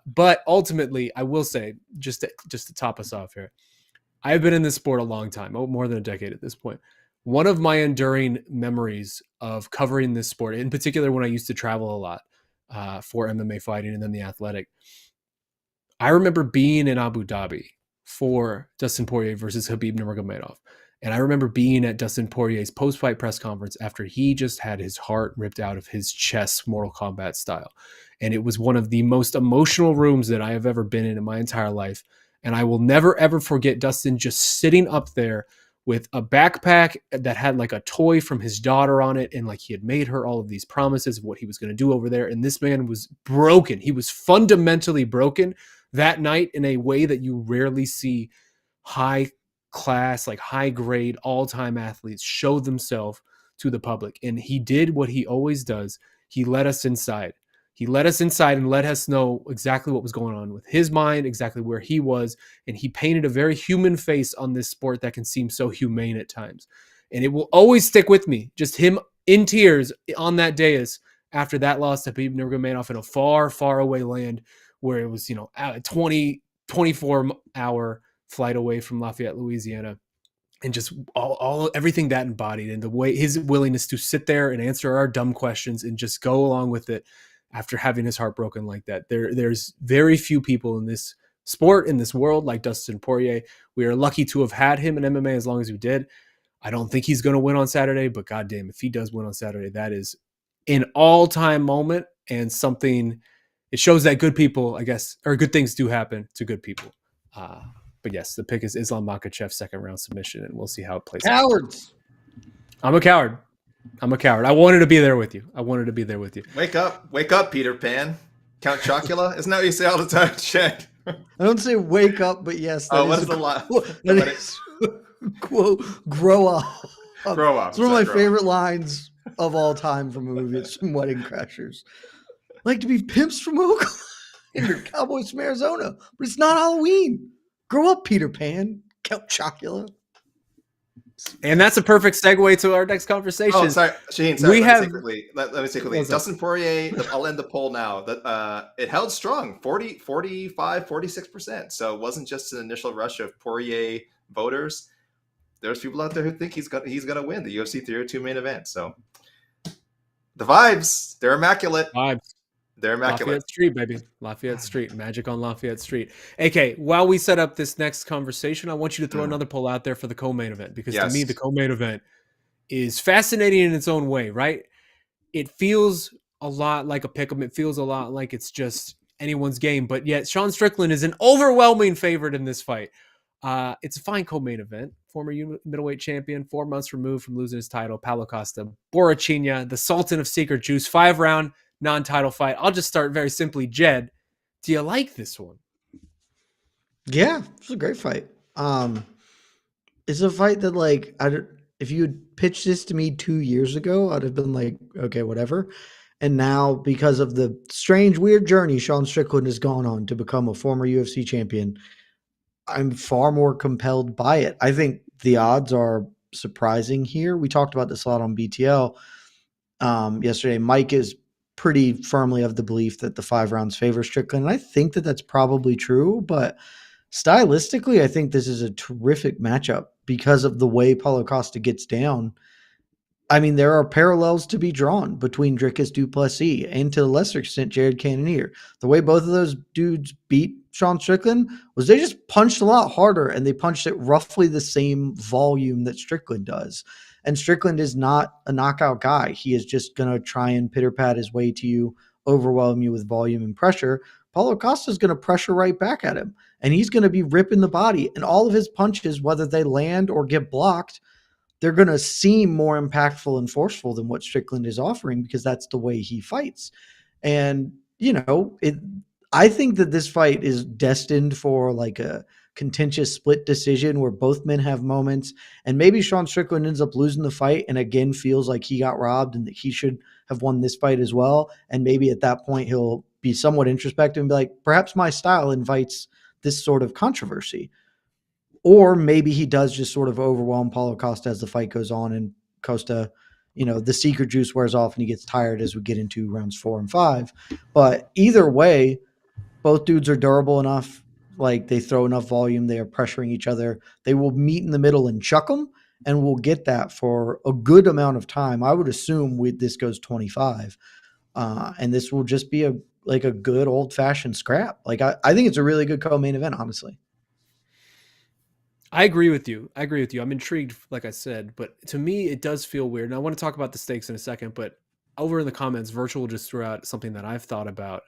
Speaker 2: But ultimately, I will say, just to top us off here, I've been in this sport a long time, more than a decade at this point. One of my enduring memories of covering this sport, in particular when I used to travel a lot for MMA fighting and then the athletic, I remember being in Abu Dhabi for Dustin Poirier versus Khabib Nurmagomedov. And I remember being at Dustin Poirier's post-fight press conference after he just had his heart ripped out of his chest, Mortal Kombat style. And it was one of the most emotional rooms that I have ever been in my entire life. And I will never, ever forget Dustin just sitting up there with a backpack that had like a toy from his daughter on it. And like he had made her all of these promises of what he was going to do over there. And this man was broken. He was fundamentally broken that night in a way that you rarely see high class, like high grade, all-time athletes show themselves to the public. And he did what he always does. He let us inside. He let us inside and let us know exactly what was going on with his mind, exactly where he was. And he painted a very human face on this sport that can seem so humane at times. And it will always stick with me. Just him in tears on that dais after that loss to Khabib Nurmagomedov in a far, far away land where it was, a 24-hour flight away from Lafayette, Louisiana, and just everything that embodied, and the way his willingness to sit there and answer our dumb questions and just go along with it after having his heart broken like that. There's very few people in this sport, in this world, like Dustin Poirier. We are lucky to have had him in MMA as long as we did. I don't think he's going to win on Saturday, but goddamn, if he does win on Saturday, that is an all-time moment and something. It shows that good people, I guess, or good things do happen to good people. But yes, the pick is Islam Makhachev, second round submission, and we'll see how it plays out.
Speaker 3: Cowards.
Speaker 2: I'm a coward. I wanted to be there with you.
Speaker 4: Wake up, Peter Pan. Count Chocula? Isn't that what you say all the time, Shaq?
Speaker 3: I don't say wake up, but yes.
Speaker 4: What is the line?
Speaker 3: Quote, grow up.
Speaker 4: Grow up.
Speaker 3: It's one of my favorite lines of all time from a movie. It's from Wedding Crashers. Like to be pimps from Oakland and you're Cowboys from Arizona, but it's not Halloween. Grow up, Peter Pan. Count Chocula.
Speaker 2: And that's a perfect segue to our next conversation.
Speaker 4: Oh, sorry, Shane. Sorry, let me say quickly. Dustin Poirier, I'll end the poll now. It held strong, 45, 46%. So it wasn't just an initial rush of Poirier voters. There's people out there who think he's gonna win the UFC 302 main event. So the vibes, they're immaculate. They're immaculate.
Speaker 2: Lafayette Street, baby. Lafayette Street. Magic on Lafayette Street. AK, while we set up this next conversation, I want you to throw another poll out there for the co-main event, because to me, the co-main event is fascinating in its own way, right? It feels a lot like a pick'em. It feels a lot like it's just anyone's game, but yet Shaun Strickland is an overwhelming favorite in this fight. It's a fine co-main event. Former middleweight champion, 4 months removed from losing his title, Paulo Costa, Borrachinha, the Sultan of Secret Juice, 5-round non-title fight. I'll just start very simply. Jed, do you like this one? Yeah,
Speaker 3: it's a great fight. It's a fight that If you had pitched this to me 2 years ago, I'd have been like, okay, whatever. And now, because of the strange, weird journey Sean Strickland has gone on to become a former UFC champion, I'm far more compelled by it. I think the odds are surprising here. We talked about this a lot on BTL yesterday. Mike is pretty firmly of the belief that the 5 rounds favor Strickland. And I think that that's probably true, but stylistically, I think this is a terrific matchup because of the way Paulo Costa gets down. I mean, there are parallels to be drawn between Dricus du Plessis and, to a lesser extent, Jared Cannonier. The way both of those dudes beat Sean Strickland was they just punched a lot harder, and they punched at roughly the same volume that Strickland does. And Strickland is not a knockout guy. He is just going to try and pitter-pat his way to you, overwhelm you with volume and pressure. Paulo Costa is going to pressure right back at him, and he's going to be ripping the body. And all of his punches, whether they land or get blocked, they're going to seem more impactful and forceful than what Strickland is offering because that's the way he fights. And, I think that this fight is destined for like a contentious split decision where both men have moments, and maybe Sean Strickland ends up losing the fight and again feels like he got robbed and that he should have won this fight as well. And maybe at that point he'll be somewhat introspective and be like, perhaps my style invites this sort of controversy. Or maybe he does just sort of overwhelm Paulo Costa as the fight goes on, and Costa, the secret juice wears off and he gets tired as we get into rounds 4 and 5. But either way, both dudes are durable enough. Like, they throw enough volume. They are pressuring each other. They will meet in the middle and chuck them, and we'll get that for a good amount of time. I would assume this goes 25. And this will just be a good old-fashioned scrap. Like, I think it's a really good co-main event, honestly.
Speaker 2: I agree with you. I'm intrigued, like I said, but to me, it does feel weird. And I want to talk about the stakes in a second, but over in the comments, Virtual just threw out something that I've thought about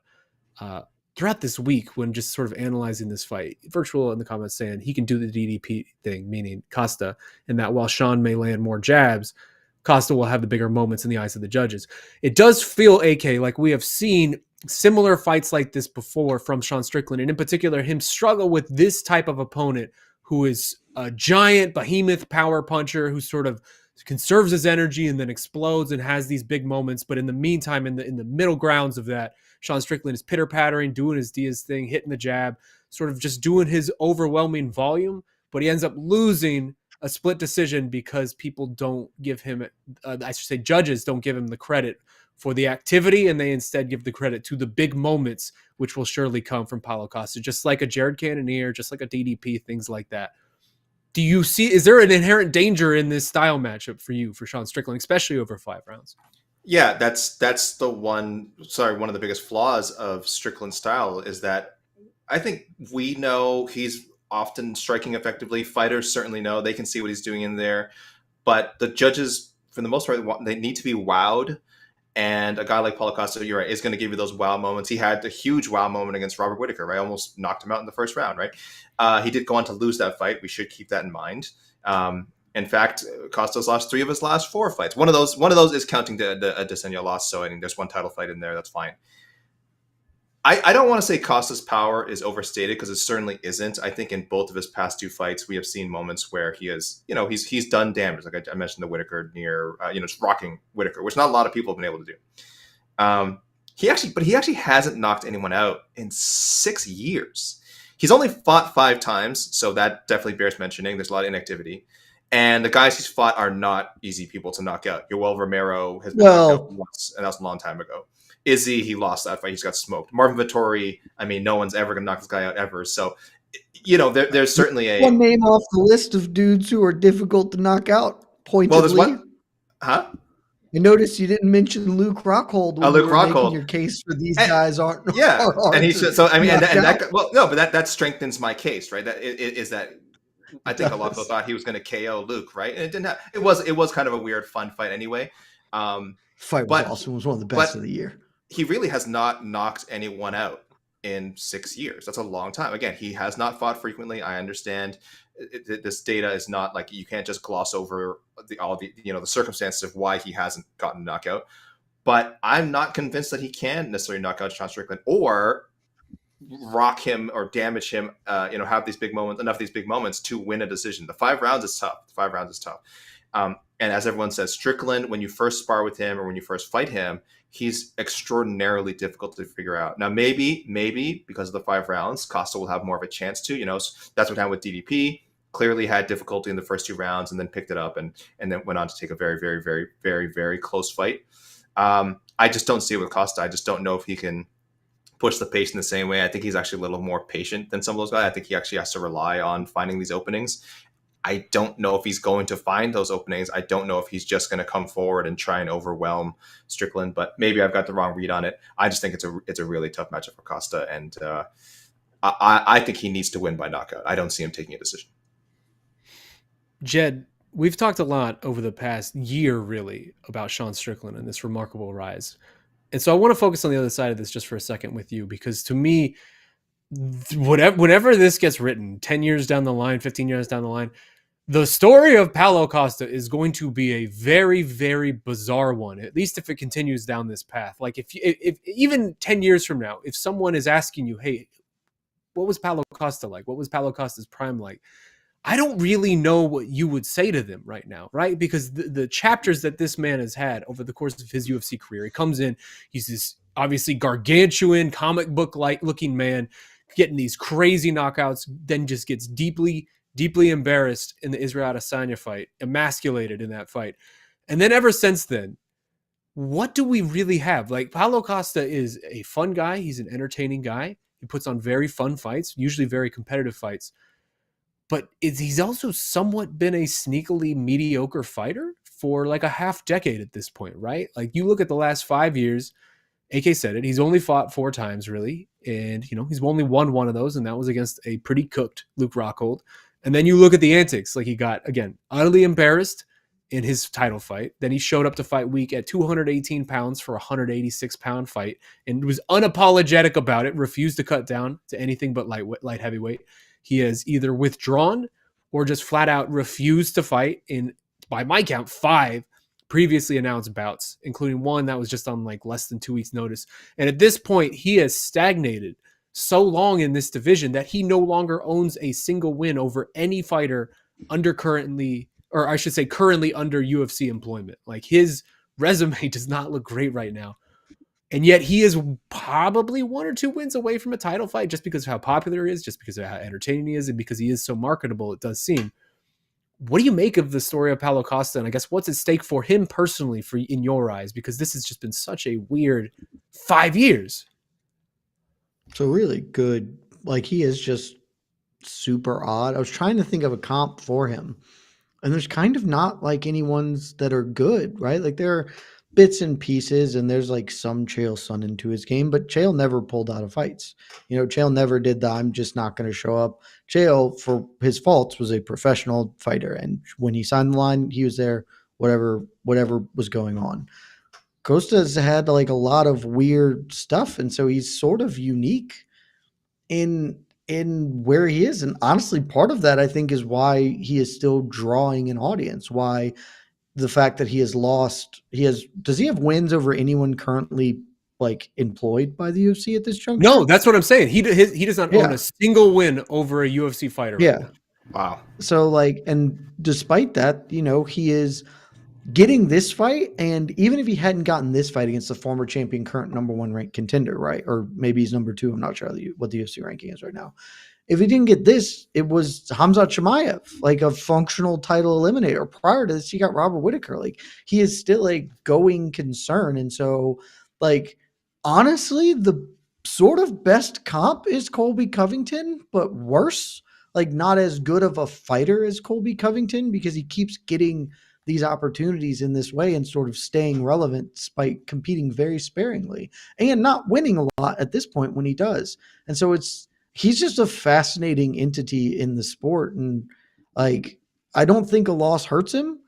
Speaker 2: throughout this week when just sort of analyzing this fight. Virtual in the comments saying he can do the DDP thing, meaning Costa, and that while Shaun may land more jabs, Costa will have the bigger moments in the eyes of the judges. It does feel, AK, like we have seen similar fights like this before from Sean Strickland, and in particular, him struggle with this type of opponent who is a giant behemoth power puncher who sort of conserves his energy and then explodes and has these big moments. But in the meantime, in the middle grounds of that, Sean Strickland is pitter-pattering, doing his Diaz thing, hitting the jab, sort of just doing his overwhelming volume, but he ends up losing a split decision because people don't give him, judges don't give him the credit for the activity, and they instead give the credit to the big moments, which will surely come from Paulo Costa, just like a Jared Cannonier, just like a DDP, things like that. Do you see, is there an inherent danger in this style matchup for you, for Sean Strickland, especially over 5 rounds?
Speaker 4: Yeah, that's the one of the biggest flaws of Strickland's style is that I think we know he's often striking effectively. Fighters certainly know. They can see what he's doing in there. But the judges, for the most part, they need to be wowed. And a guy like Paulo Costa, you're right, is going to give you those wow moments. He had a huge wow moment against Robert Whittaker, right? Almost knocked him out in the first round, right? He did go on to lose that fight. We should keep that in mind. In fact, Costa's lost 3 of his last 4 fights. One of those is counting a Adesanya loss, so I think there's one title fight in there. That's fine. I don't want to say Costa's power is overstated because it certainly isn't. I think in both of his past 2 fights, we have seen moments where he is, he's done damage. Like I mentioned, the Whittaker near, just rocking Whittaker, which not a lot of people have been able to do. He actually hasn't knocked anyone out in 6 years. He's only fought 5 times, so that definitely bears mentioning. There's a lot of inactivity. And the guys he's fought are not easy people to knock out. Yoel Romero has been knocked out once, and that was a long time ago. Izzy, he lost that fight. He's got smoked. Marvin Vettori, I mean, no one's ever going to knock this guy out ever. So, there's certainly
Speaker 3: one name off the list of dudes who are difficult to knock out, pointedly.
Speaker 4: Well, there's one. Huh?
Speaker 3: I noticed you didn't mention Luke Rockhold when you were making your case for these guys aren't.
Speaker 4: Yeah, and he should. So I mean, and that well, no, but that strengthens my case, right? That is that. I think a lot of people thought he was going to KO Luke, right? And it didn't. It was kind of a weird, fun fight anyway.
Speaker 3: Fight was awesome. It was one of the best of the year.
Speaker 4: He really has not knocked anyone out in 6 years. That's a long time. Again, he has not fought frequently. I understand this data is not like you can't just gloss over all the circumstances of why he hasn't gotten a knockout. But I'm not convinced that he can necessarily knock out Sean Strickland or rock him or damage him. Have enough of these big moments to win a decision. The 5 rounds is tough. And as everyone says, Strickland, when you first spar with him or when you first fight him, he's extraordinarily difficult to figure out. Now, maybe because of the 5 rounds, Costa will have more of a chance to. That's what happened with DDP. Clearly had difficulty in the first 2 rounds and then picked it up and then went on to take a very, very, very, very, very close fight. I just don't see it with Costa. I just don't know if he can push the pace in the same way. I think he's actually a little more patient than some of those guys. I think he actually has to rely on finding these openings. I don't know if he's going to find those openings. I don't know if he's just going to come forward and try and overwhelm Strickland, but maybe I've got the wrong read on it. I just think it's a really tough matchup for Costa, and I think he needs to win by knockout. I don't see him taking a decision.
Speaker 2: Jed, we've talked a lot over the past year, really, about Shaun Strickland and this remarkable rise. And so I want to focus on the other side of this just for a second with you, because to me, whenever this gets written, 10 years down the line, 15 years down the line, the story of Paulo Costa is going to be a very, very bizarre one, at least if it continues down this path. Like if even 10 years from now, if someone is asking you, hey, what was Paulo Costa like? What was Paulo Costa's prime like? I don't really know what you would say to them right now, right? Because the chapters that this man has had over the course of his UFC career, he comes in, he's this obviously gargantuan comic book-like looking man, getting these crazy knockouts, then just gets deeply embarrassed in the Israel Adesanya fight, emasculated in that fight. And then ever since then, what do we really have? Like, Paulo Costa is a fun guy. He's an entertaining guy. He puts on very fun fights, usually very competitive fights. But he's also somewhat been a sneakily mediocre fighter for like a half decade at this point, right? Like, you look at the last 5 years, AK said it, he's only fought 4 times, really. And, he's only won one of those, and that was against a pretty cooked Luke Rockhold. And then you look at the antics, like he got, again, utterly embarrassed in his title fight. Then he showed up to fight week at 218 pounds for a 186-pound fight and was unapologetic about it, refused to cut down to anything but light heavyweight. He has either withdrawn or just flat out refused to fight in, by my count, 5 previously announced bouts, including one that was just on like less than 2 weeks' notice. And at this point, he has stagnated so long in this division that he no longer owns a single win over any fighter currently under UFC employment. Like, his resume does not look great right now. And yet he is probably 1 or 2 wins away from a title fight, just because of how popular he is, just because of how entertaining he is, and because he is so marketable, it does seem. What do you make of the story of Paulo Costa? And I guess what's at stake for him personally, in your eyes? Because this has just been such a weird 5 years.
Speaker 3: So really good. Like, he is just super odd. I was trying to think of a comp for him, and there's kind of not like any ones that are good, right? Like, there are bits and pieces, and there's like some Chael Sonnen to his game, but Chael never pulled out of fights. Chael never did the I'm just not going to show up. Chael, for his faults, was a professional fighter, and when he signed the line, he was there, whatever was going on. Costa's had like a lot of weird stuff, and so he's sort of unique in where he is. And honestly, part of that, I think, is why he is still drawing an audience. Why the fact that he has lost, does he have wins over anyone currently like employed by the UFC at this juncture?
Speaker 2: No, that's what I'm saying. He does not own a single win over a UFC fighter.
Speaker 3: Yeah.
Speaker 2: Right now.
Speaker 4: Wow.
Speaker 3: So like, and despite that, he is getting this fight, and even if he hadn't gotten this fight against the former champion, current number 1 ranked contender, right? Or maybe he's number 2. I'm not sure what the UFC ranking is right now. If he didn't get this, it was Khamzat Chimaev, like a functional title eliminator. Prior to this, he got Robert Whittaker. Like, he is still a going concern. And so, like, honestly, the sort of best comp is Colby Covington, but worse. Like, not as good of a fighter as Colby Covington, because he keeps getting these opportunities in this way and sort of staying relevant despite competing very sparingly and not winning a lot at this point when he does. And so he's just a fascinating entity in the sport. And like, I don't think a loss hurts him.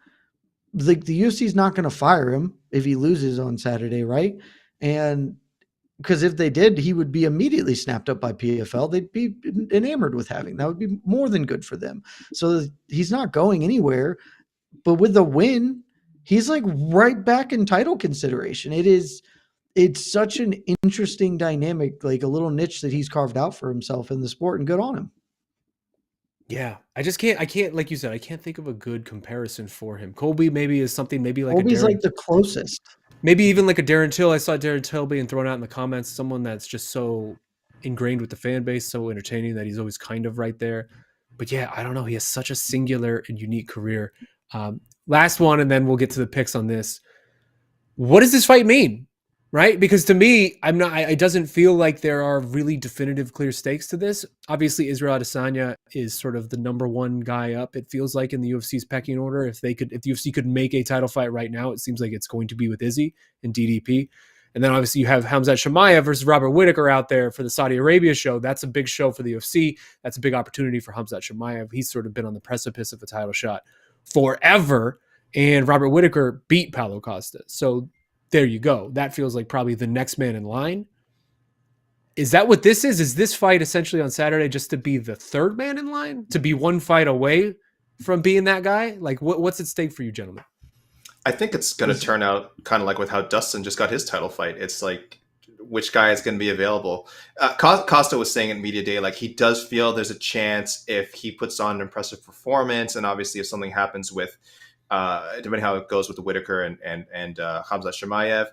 Speaker 3: The UFC is not going to fire him if he loses on Saturday, right? And because if they did, he would be immediately snapped up by PFL. They'd be enamored with having. That would be more than good for them. So he's not going anywhere. But with the win, he's like right back in title consideration. It's such an interesting dynamic, like a little niche that he's carved out for himself in the sport, and good on him.
Speaker 2: Yeah, I just can't. I can't, like you said, I can't think of a good comparison for him. Colby maybe is something, maybe like
Speaker 3: Colby's
Speaker 2: a Darren,
Speaker 3: like the closest.
Speaker 2: maybe even like a Darren Till. I saw Darren Till being thrown out in the comments. Someone that's just so ingrained with the fan base, so entertaining that he's always kind of right there. But yeah, I don't know. He has such a singular and unique career. Last one, and then we'll get to the picks on this. What does this fight mean? Right? Because to me, I'm not. It doesn't feel like there are really definitive, clear stakes to this. Obviously, Israel Adesanya is sort of the number one guy up. It feels like in the UFC's pecking order. If the UFC could make a title fight right now, it seems like it's going to be with Izzy and DDP. And then obviously you have Khamzat Chimaev versus Robert Whittaker out there for the Saudi Arabia show. That's a big show for the UFC. That's a big opportunity for Khamzat Chimaev. He's sort of been on the precipice of a title shot forever. And Robert Whittaker beat Paulo Costa. So there you go. That feels like probably the next man in line. Is that what this is? Is this fight essentially on Saturday just to be the third man in line? To be one fight away from being that guy? Like, what's at stake for you, gentlemen?
Speaker 4: I think it's going to turn out kind of like with how Dustin just got his title fight. It's like, which guy is going to be available? Costa was saying at Media Day, like he does feel there's a chance if he puts on an impressive performance, and obviously if something happens with, depending how it goes with the Whittaker and Khamzat Chimaev,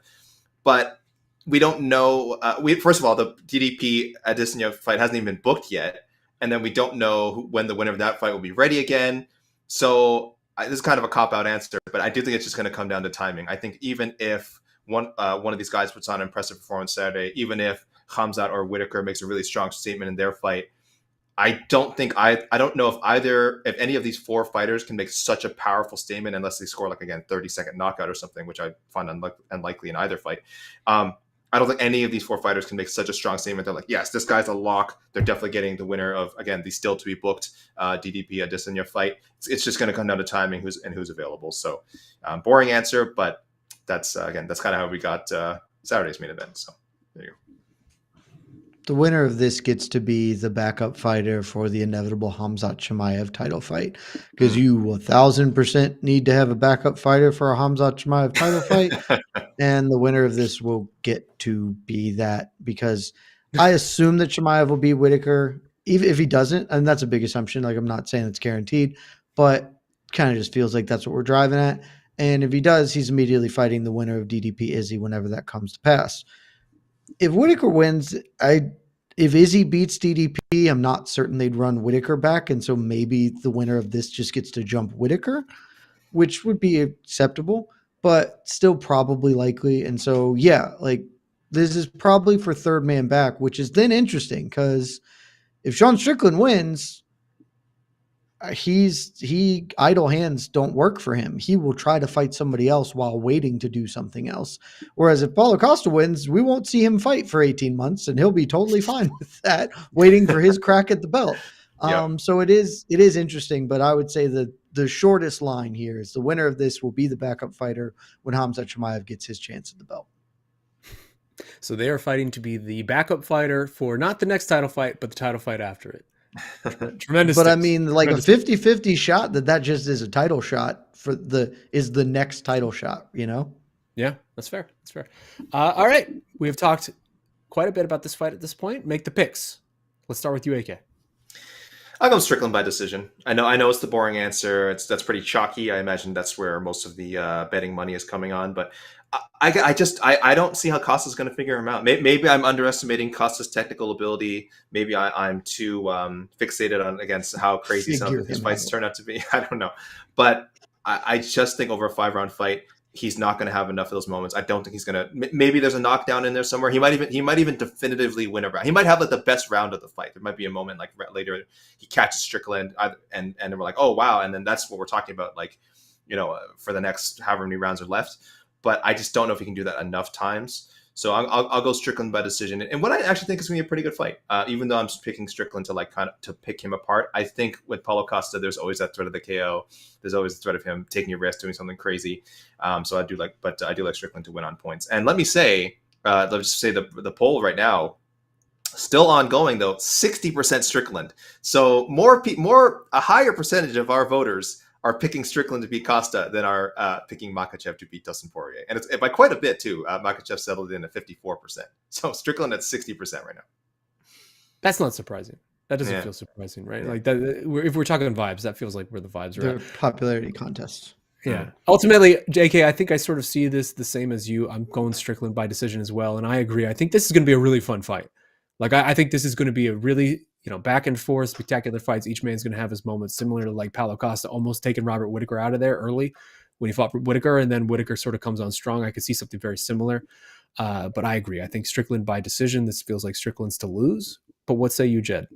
Speaker 4: but we don't know. First of all, the DDP Adesanya fight hasn't even been booked yet, and then we don't know when the winner of that fight will be ready again. So this is kind of a cop-out answer, but I do think it's just going to come down to timing. I think even if one of these guys puts on an impressive performance Saturday, even if Khamzat or Whittaker makes a really strong statement in their fight, I don't know if any of these four fighters can make such a powerful statement unless they score, like, again, 30-second knockout or something, which I find unlikely in either fight. I don't think any of these four fighters can make such a strong statement. They're like, yes, this guy's a lock. They're definitely getting the winner of, again, the still to be booked DDP Adesanya fight. It's just going to come down to timing who's available. So boring answer, but that's kind of how we got Saturday's main event. So there you go.
Speaker 3: The winner of this gets to be the backup fighter for the inevitable Khamzat Chimaev title fight, because you 1,000% need to have a backup fighter for a Khamzat Chimaev title fight. And the winner of this will get to be that, because I assume that Chimaev will beat Whittaker. Even if he doesn't, and that's a big assumption. Like, I'm not saying it's guaranteed, but kind of just feels like that's what we're driving at. And if he does, he's immediately fighting the winner of DDP Izzy whenever that comes to pass. If Whittaker wins, if Izzy beats DDP, I'm not certain they'd run Whittaker back. And so maybe the winner of this just gets to jump Whittaker, which would be acceptable, but still probably likely. And so, yeah, like, this is probably for third man back, which is then interesting, because if Sean Strickland wins, idle hands don't work for him. He will try to fight somebody else while waiting to do something else. Whereas if Paulo Costa wins, we won't see him fight for 18 months, and he'll be totally fine with that, waiting for his crack at the belt.
Speaker 4: Yep.
Speaker 3: So it is interesting, but I would say that the shortest line here is the winner of this will be the backup fighter when Khamzat Chimaev gets his chance at the belt.
Speaker 2: So they are fighting to be the backup fighter for not the next title fight, but the title fight after it. Tremendous.
Speaker 3: But I mean, like, a 50-50 shot that just is a title shot is the next title shot, you know?
Speaker 2: Yeah, that's fair. That's fair. All right. We have talked quite a bit about this fight at this point. Make the picks. Let's start with you, AK.
Speaker 4: I'll go Strickland by decision. I know it's the boring answer. That's pretty chalky. I imagine that's where most of the betting money is coming on, but I don't see how Costa's going to figure him out. Maybe I'm underestimating Costa's technical ability. Maybe I'm too fixated on against how crazy some of his fights turn out to be. I don't know, but I just think over a 5-round fight, he's not going to have enough of those moments. I don't think he's going to. Maybe there's a knockdown in there somewhere. He might even definitively win a round. He might have, like, the best round of the fight. There might be a moment like later he catches Strickland and then we're like, oh wow, and then that's what we're talking about, like, for the next however many rounds are left. But I just don't know if he can do that enough times. So I'll go Strickland by decision. And what I actually think is going to be a pretty good fight, even though I'm picking Strickland to pick him apart. I think with Paulo Costa, there's always that threat of the KO. There's always the threat of him taking a risk, doing something crazy. So I do like Strickland to win on points. And let me say, let's just say the poll right now, still ongoing though, 60% Strickland. So a higher percentage of our voters are picking Strickland to beat Costa than are picking Makhachev to beat Dustin Poirier. And it's by quite a bit, too. Makhachev settled in at 54%. So Strickland at 60% right now.
Speaker 2: That's not surprising. That doesn't
Speaker 4: Yeah.
Speaker 2: feel surprising, right?
Speaker 4: Yeah.
Speaker 2: Like that. If we're talking vibes, that feels like where the vibes are
Speaker 3: The
Speaker 2: at.
Speaker 3: popularity contest.
Speaker 2: Yeah. Ultimately, JK, I think I sort of see this the same as you. I'm going Strickland by decision as well, and I agree. I think this is going to be a really fun fight. Like I think this is going to be a really back and forth, spectacular fights. Each man's going to have his moments, similar to like Paulo Costa almost taking Robert Whittaker out of there early when he fought for Whittaker, and then Whittaker sort of comes on strong. I could see something very similar. But I agree. I think Strickland by decision. This feels like Strickland's to lose. But what say you, Jed?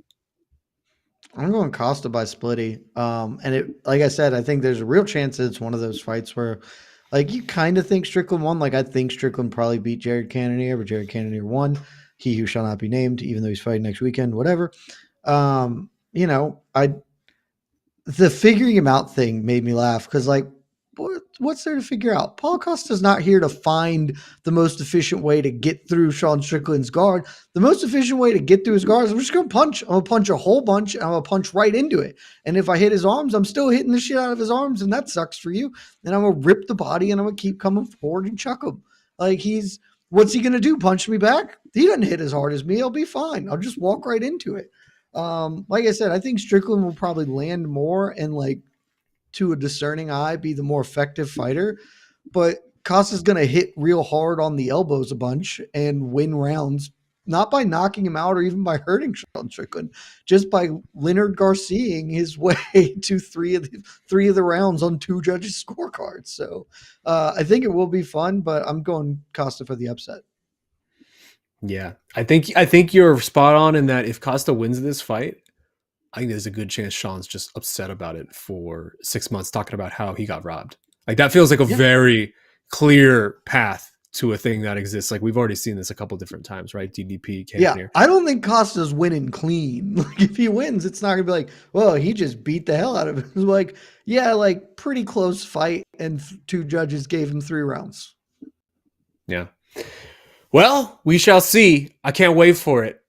Speaker 3: I'm going Costa by splitty. And it, like I said, I think there's a real chance that it's one of those fights where, like, you kind of think Strickland won. Like, I think Strickland probably beat Jared Cannonier, but Jared Cannonier won. He who shall not be named, even though he's fighting next weekend, whatever. The figuring him out thing made me laugh because, like, what's there to figure out? Paul Costa's not here to find the most efficient way to get through Sean Strickland's guard. The most efficient way to get through his guard is I'm just going to punch. I'm going to punch a whole bunch. And I'm going to punch right into it. And if I hit his arms, I'm still hitting the shit out of his arms, and that sucks for you. And I'm going to rip the body, and I'm going to keep coming forward and chuck him. Like, what's he going to do? Punch me back? He doesn't hit as hard as me. I'll be fine. I'll just walk right into it. Like I said, I think Strickland will probably land more and, like, to a discerning eye, be the more effective fighter. But Costa's going to hit real hard on the elbows a bunch and win rounds, not by knocking him out or even by hurting Sean Strickland, just by Leonard Garciaing his way to three of the rounds on two judges' scorecards. So I think it will be fun, but I'm going Costa for the upset.
Speaker 2: Yeah, I think you're spot on in that if Costa wins this fight, I think there's a good chance Shaun's just upset about it for 6 months, talking about how he got robbed. Like, that feels like a very clear path to a thing that exists. Like, we've already seen this a couple different times, right? DDP, Cannonier.
Speaker 3: I don't think Costa's winning clean. Like, if he wins, it's not gonna be like, well, he just beat the hell out of him. It's like, yeah, like, pretty close fight, and two judges gave him 3 rounds.
Speaker 2: Yeah. Well, we shall see. I can't wait for it.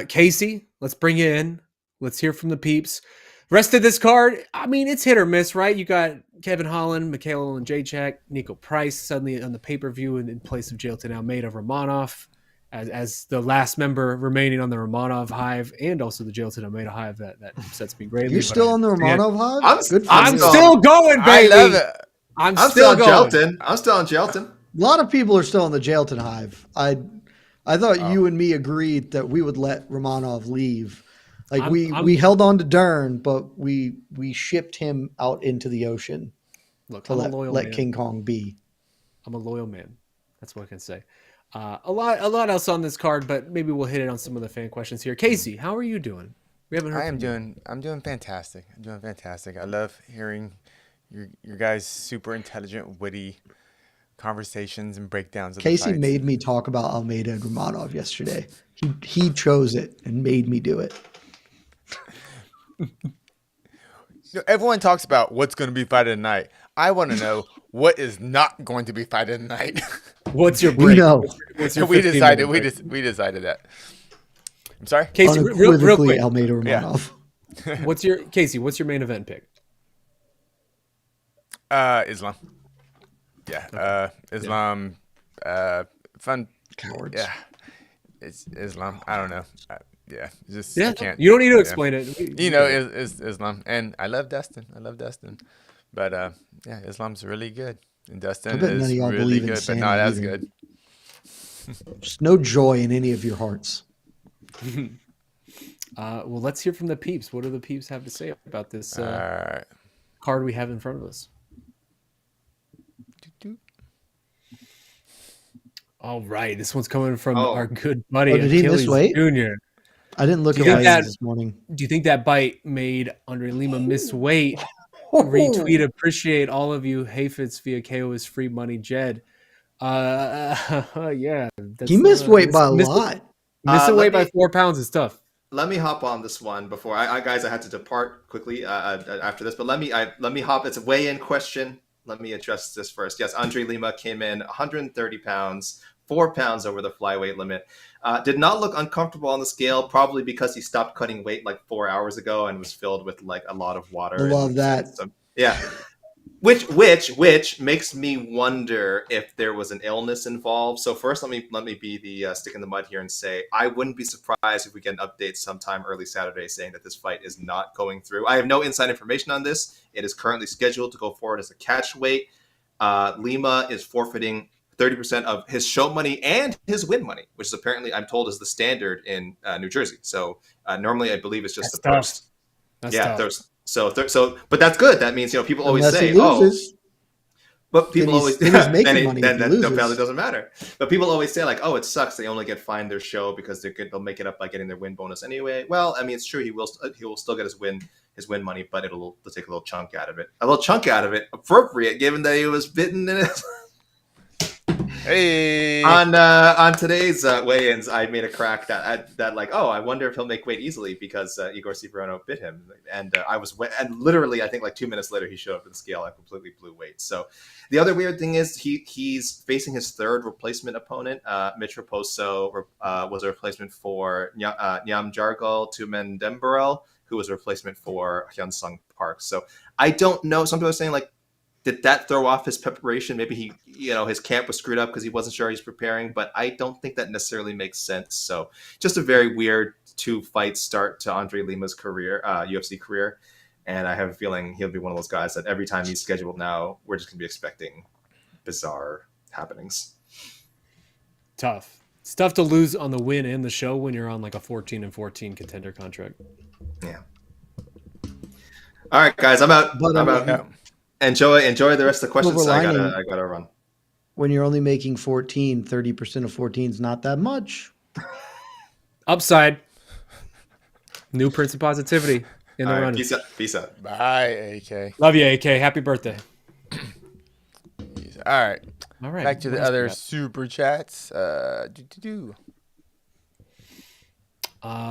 Speaker 2: Casey, let's bring you in. Let's hear from the peeps. Rest of this card, I mean, it's hit or miss, right? You got Kevin Holland, Mikhail and Jacek, Nico Price suddenly on the pay-per-view in place of Jailton Almeida Romanov as the last member remaining on the Romanov hive, and also the Jailton Almeida hive that upsets me greatly.
Speaker 3: You're still on the Romanov hive?
Speaker 2: I'm still going, baby.
Speaker 5: I love it.
Speaker 4: I'm still on Jailton. I'm still on Jailton.
Speaker 3: A lot of people are still on the Jailton hive. I thought you and me agreed that we would let Romanov leave. Like, we held on to Dern, but we shipped him out into the ocean.
Speaker 2: Look,
Speaker 3: to let King Kong be.
Speaker 2: I'm a loyal man. That's what I can say. A lot else on this card, but maybe we'll hit it on some of the fan questions here. Casey, how are you doing? We haven't heard.
Speaker 5: I'm doing fantastic. I'm doing fantastic. I love hearing your guys' super intelligent, witty conversations and breakdowns of
Speaker 3: Casey
Speaker 5: the fights.
Speaker 3: made me talk about Almeida and Romanov yesterday. He chose it and made me do it.
Speaker 5: Everyone talks about what's going to be fighted tonight. I want to know what is not going to be fighted tonight.
Speaker 2: What's your break?
Speaker 3: We know.
Speaker 2: What's your
Speaker 5: we
Speaker 2: 15
Speaker 5: decided.
Speaker 2: minute
Speaker 5: We decided that. I'm sorry.
Speaker 2: Casey, real quick.
Speaker 3: Almeida Romanov.
Speaker 2: What's your main event pick?
Speaker 5: Islam. Yeah. Islam. Fun.
Speaker 3: Cowards.
Speaker 5: Yeah. It's Islam. I don't know. I can't.
Speaker 2: You don't need to explain it.
Speaker 5: Is Islam, and I love Dustin. But Islam's really good, and Dustin
Speaker 3: bet none
Speaker 5: is
Speaker 3: of y'all
Speaker 5: really
Speaker 3: believe in
Speaker 5: good, but
Speaker 3: Santa
Speaker 5: not as
Speaker 3: either.
Speaker 5: good.
Speaker 3: There's no joy in any of your hearts.
Speaker 2: Well, let's hear from the peeps. What do the peeps have to say about this card we have in front of us? All right, this one's coming from our good buddy
Speaker 3: did he miss
Speaker 2: Achilles
Speaker 3: weight?
Speaker 2: Jr.
Speaker 3: I didn't look
Speaker 2: Do
Speaker 3: at
Speaker 2: you think
Speaker 3: weights
Speaker 2: that-
Speaker 3: this morning.
Speaker 2: Do you think that bite made Andre Lima miss weight? Retweet, appreciate all of you. Hayfits via KO is free money, Jed. Yeah.
Speaker 3: He missed weight by a lot.
Speaker 2: Missing weight by 4 pounds is tough.
Speaker 4: Let me hop on this one before I had to depart quickly after this, but let me hop. It's a weigh-in question. Let me address this first. Yes, Andre Lima came in 130 pounds, 4 pounds over the flyweight limit. Did not look uncomfortable on the scale, probably because he stopped cutting weight like 4 hours ago and was filled with like a lot of water.
Speaker 3: I love that.
Speaker 4: Yeah. Which makes me wonder if there was an illness involved. So first, let me be the stick in the mud here and say I wouldn't be surprised if we get an update sometime early Saturday saying that this fight is not going through. I have no inside information on this. It is currently scheduled to go forward as a catch weight. Lima is forfeiting 30% of his show money and his win money, which is apparently, I'm told, is the standard in New Jersey. So normally, I believe it's just
Speaker 2: That's
Speaker 4: the
Speaker 2: tough.
Speaker 4: first.
Speaker 2: That's
Speaker 4: Yeah,
Speaker 2: tough.
Speaker 4: there's so, but that's good. That means people always
Speaker 3: Unless
Speaker 4: say,
Speaker 3: he loses.
Speaker 4: but people
Speaker 3: Then
Speaker 4: always
Speaker 3: he's making money if he
Speaker 4: that
Speaker 3: loses.
Speaker 4: apparently doesn't matter. But people always say like, oh, it sucks. They only get fined their show because they'll make it up by getting their win bonus anyway. Well, I mean, it's true. He will still get his win money, but they'll take a little chunk out of it. A little chunk out of it, appropriate given that he was bitten in his.
Speaker 5: Hey.
Speaker 4: On today's weigh-ins, I made a crack that like, oh, I wonder if he'll make weight easily because Igor Cipriano bit him, and and literally, I think like 2 minutes later, he showed up at the scale. I completely blew weight. So the other weird thing is he's facing his third replacement opponent. Mitch Raposo was a replacement for Nyam Jargal Tumendembarel, who was a replacement for Hyun Sung Park. So I don't know. Some people are saying like, did that throw off his preparation? Maybe his camp was screwed up because he wasn't sure he's preparing, but I don't think that necessarily makes sense. So just a very weird 2-fight start to Andre Lima's career, UFC career. And I have a feeling he'll be one of those guys that every time he's scheduled now, we're just going to be expecting bizarre happenings.
Speaker 2: Tough. It's tough to lose on the win and the show when you're on like a 14-14 contender contract.
Speaker 4: Yeah. All right, guys, I'm out. I'm out.
Speaker 5: Yeah.
Speaker 4: Enjoy the rest of the questions. I
Speaker 3: lining.
Speaker 4: gotta run.
Speaker 3: When you're only making 14, 30% of 14 is not that much.
Speaker 2: Upside. New Prince of Positivity in the
Speaker 4: All right,
Speaker 2: run.
Speaker 4: peace out.
Speaker 5: Bye, AK.
Speaker 2: Love you, AK. Happy birthday.
Speaker 5: All right.
Speaker 2: All right.
Speaker 5: Back to the
Speaker 2: What else we
Speaker 5: other
Speaker 2: got?
Speaker 5: super chats.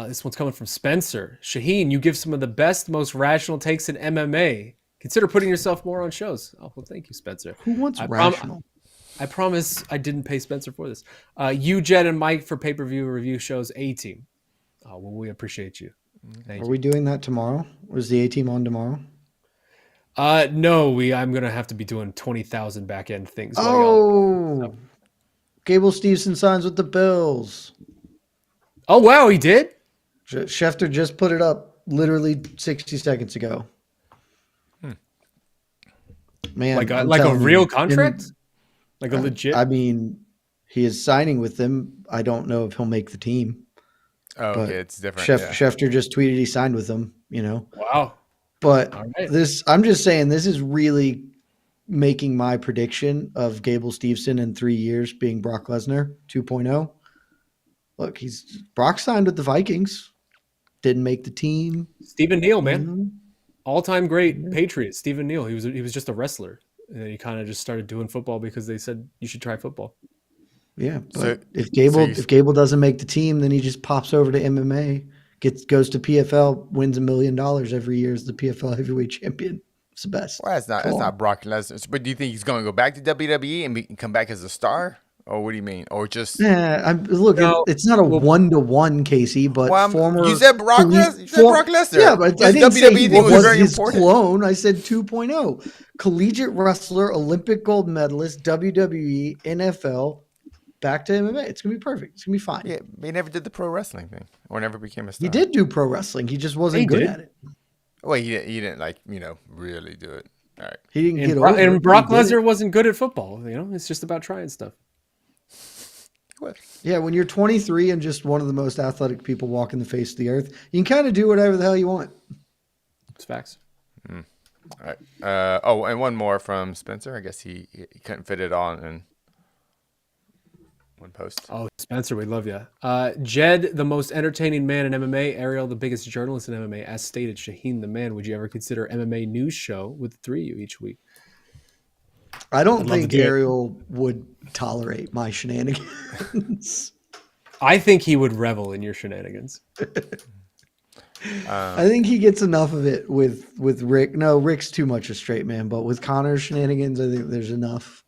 Speaker 2: This one's coming from Spencer. Shaheen, you give some of the best, most rational takes in MMA. Consider putting yourself more on shows. Oh, well, thank you, Spencer.
Speaker 3: Who wants
Speaker 2: I
Speaker 3: rational?
Speaker 2: I promise I didn't pay Spencer for this. You, Jed, and Mike for pay-per-view review shows A-Team. Well, we appreciate you. Thank
Speaker 3: Are
Speaker 2: you.
Speaker 3: we doing that tomorrow? Was the A-Team on tomorrow?
Speaker 2: No, I'm going to have to be doing 20,000 back-end things.
Speaker 3: Oh, Gable Stevenson signs with the Bills.
Speaker 2: Oh, wow, he did?
Speaker 3: Schefter just put it up literally 60 seconds ago. Man,
Speaker 2: Like
Speaker 3: I'm
Speaker 2: a
Speaker 3: telling you,
Speaker 2: real contract? Like a legit?
Speaker 3: I mean, he is signing with them. I don't know if he'll make the team.
Speaker 5: Oh,
Speaker 3: But
Speaker 5: okay, it's different.
Speaker 3: Schefter just tweeted he signed with them,
Speaker 2: Wow.
Speaker 3: But
Speaker 2: All right.
Speaker 3: I'm just saying this is really making my prediction of Gable Stevenson in 3 years being Brock Lesnar 2.0. Look, Brock signed with the Vikings, didn't make the team.
Speaker 2: Stephen Neal, man.
Speaker 3: Mhm.
Speaker 2: All-time great Patriot, Stephen Neal. He was just a wrestler. And then he kind of just started doing football because they said you should try football.
Speaker 3: Yeah, but
Speaker 5: So-
Speaker 3: if Gable doesn't make the team, then he just pops over to MMA, goes to PFL, wins $1 million every year as the PFL heavyweight champion. It's the best.
Speaker 5: Well, that's not Brock Lesnar. But do you think he's going to go back to WWE and come back as a star? Or what do you mean? Or just
Speaker 3: Yeah,
Speaker 2: No,
Speaker 3: it's not a 1-to-1, Casey, but former.
Speaker 5: you said Brock Lesnar. You said Brock Lesnar.
Speaker 3: Yeah, but I
Speaker 5: His
Speaker 3: didn't say he
Speaker 5: thing
Speaker 3: was
Speaker 5: very
Speaker 3: his
Speaker 5: important.
Speaker 3: clone. I said 2.0. Collegiate wrestler, Olympic gold medalist, WWE, NFL, back to MMA. It's gonna be perfect. It's gonna be fine.
Speaker 5: Yeah, he never did the pro wrestling thing, or never became a star.
Speaker 3: He did do pro wrestling. He just wasn't
Speaker 2: He
Speaker 3: good
Speaker 2: did.
Speaker 3: at it.
Speaker 5: Well, he didn't really do it. All right.
Speaker 3: He didn't get
Speaker 2: And,
Speaker 3: over it.
Speaker 2: and Brock
Speaker 3: He did it.
Speaker 2: Lesnar wasn't good at football. It's just about trying stuff.
Speaker 5: What?
Speaker 3: Yeah, when you're 23 and just one of the most athletic people walking the face of the earth, you can kind of do whatever the hell you want.
Speaker 2: It's facts.
Speaker 5: All right. And one more from Spencer. I guess he couldn't fit it on in one post.
Speaker 2: Oh, Spencer, we love you. Jed, the most entertaining man in MMA. Ariel, the biggest journalist in MMA. As stated, Shaheen, the man. Would you ever consider MMA news show with the three of you each week?
Speaker 3: I don't
Speaker 2: I'd love to
Speaker 3: think
Speaker 2: do it.
Speaker 3: Ariel would tolerate my shenanigans.
Speaker 2: I think he would revel in your shenanigans.
Speaker 3: I think he gets enough of it with Rick. No, Rick's too much a straight man, but with Connor's shenanigans, I think there's enough.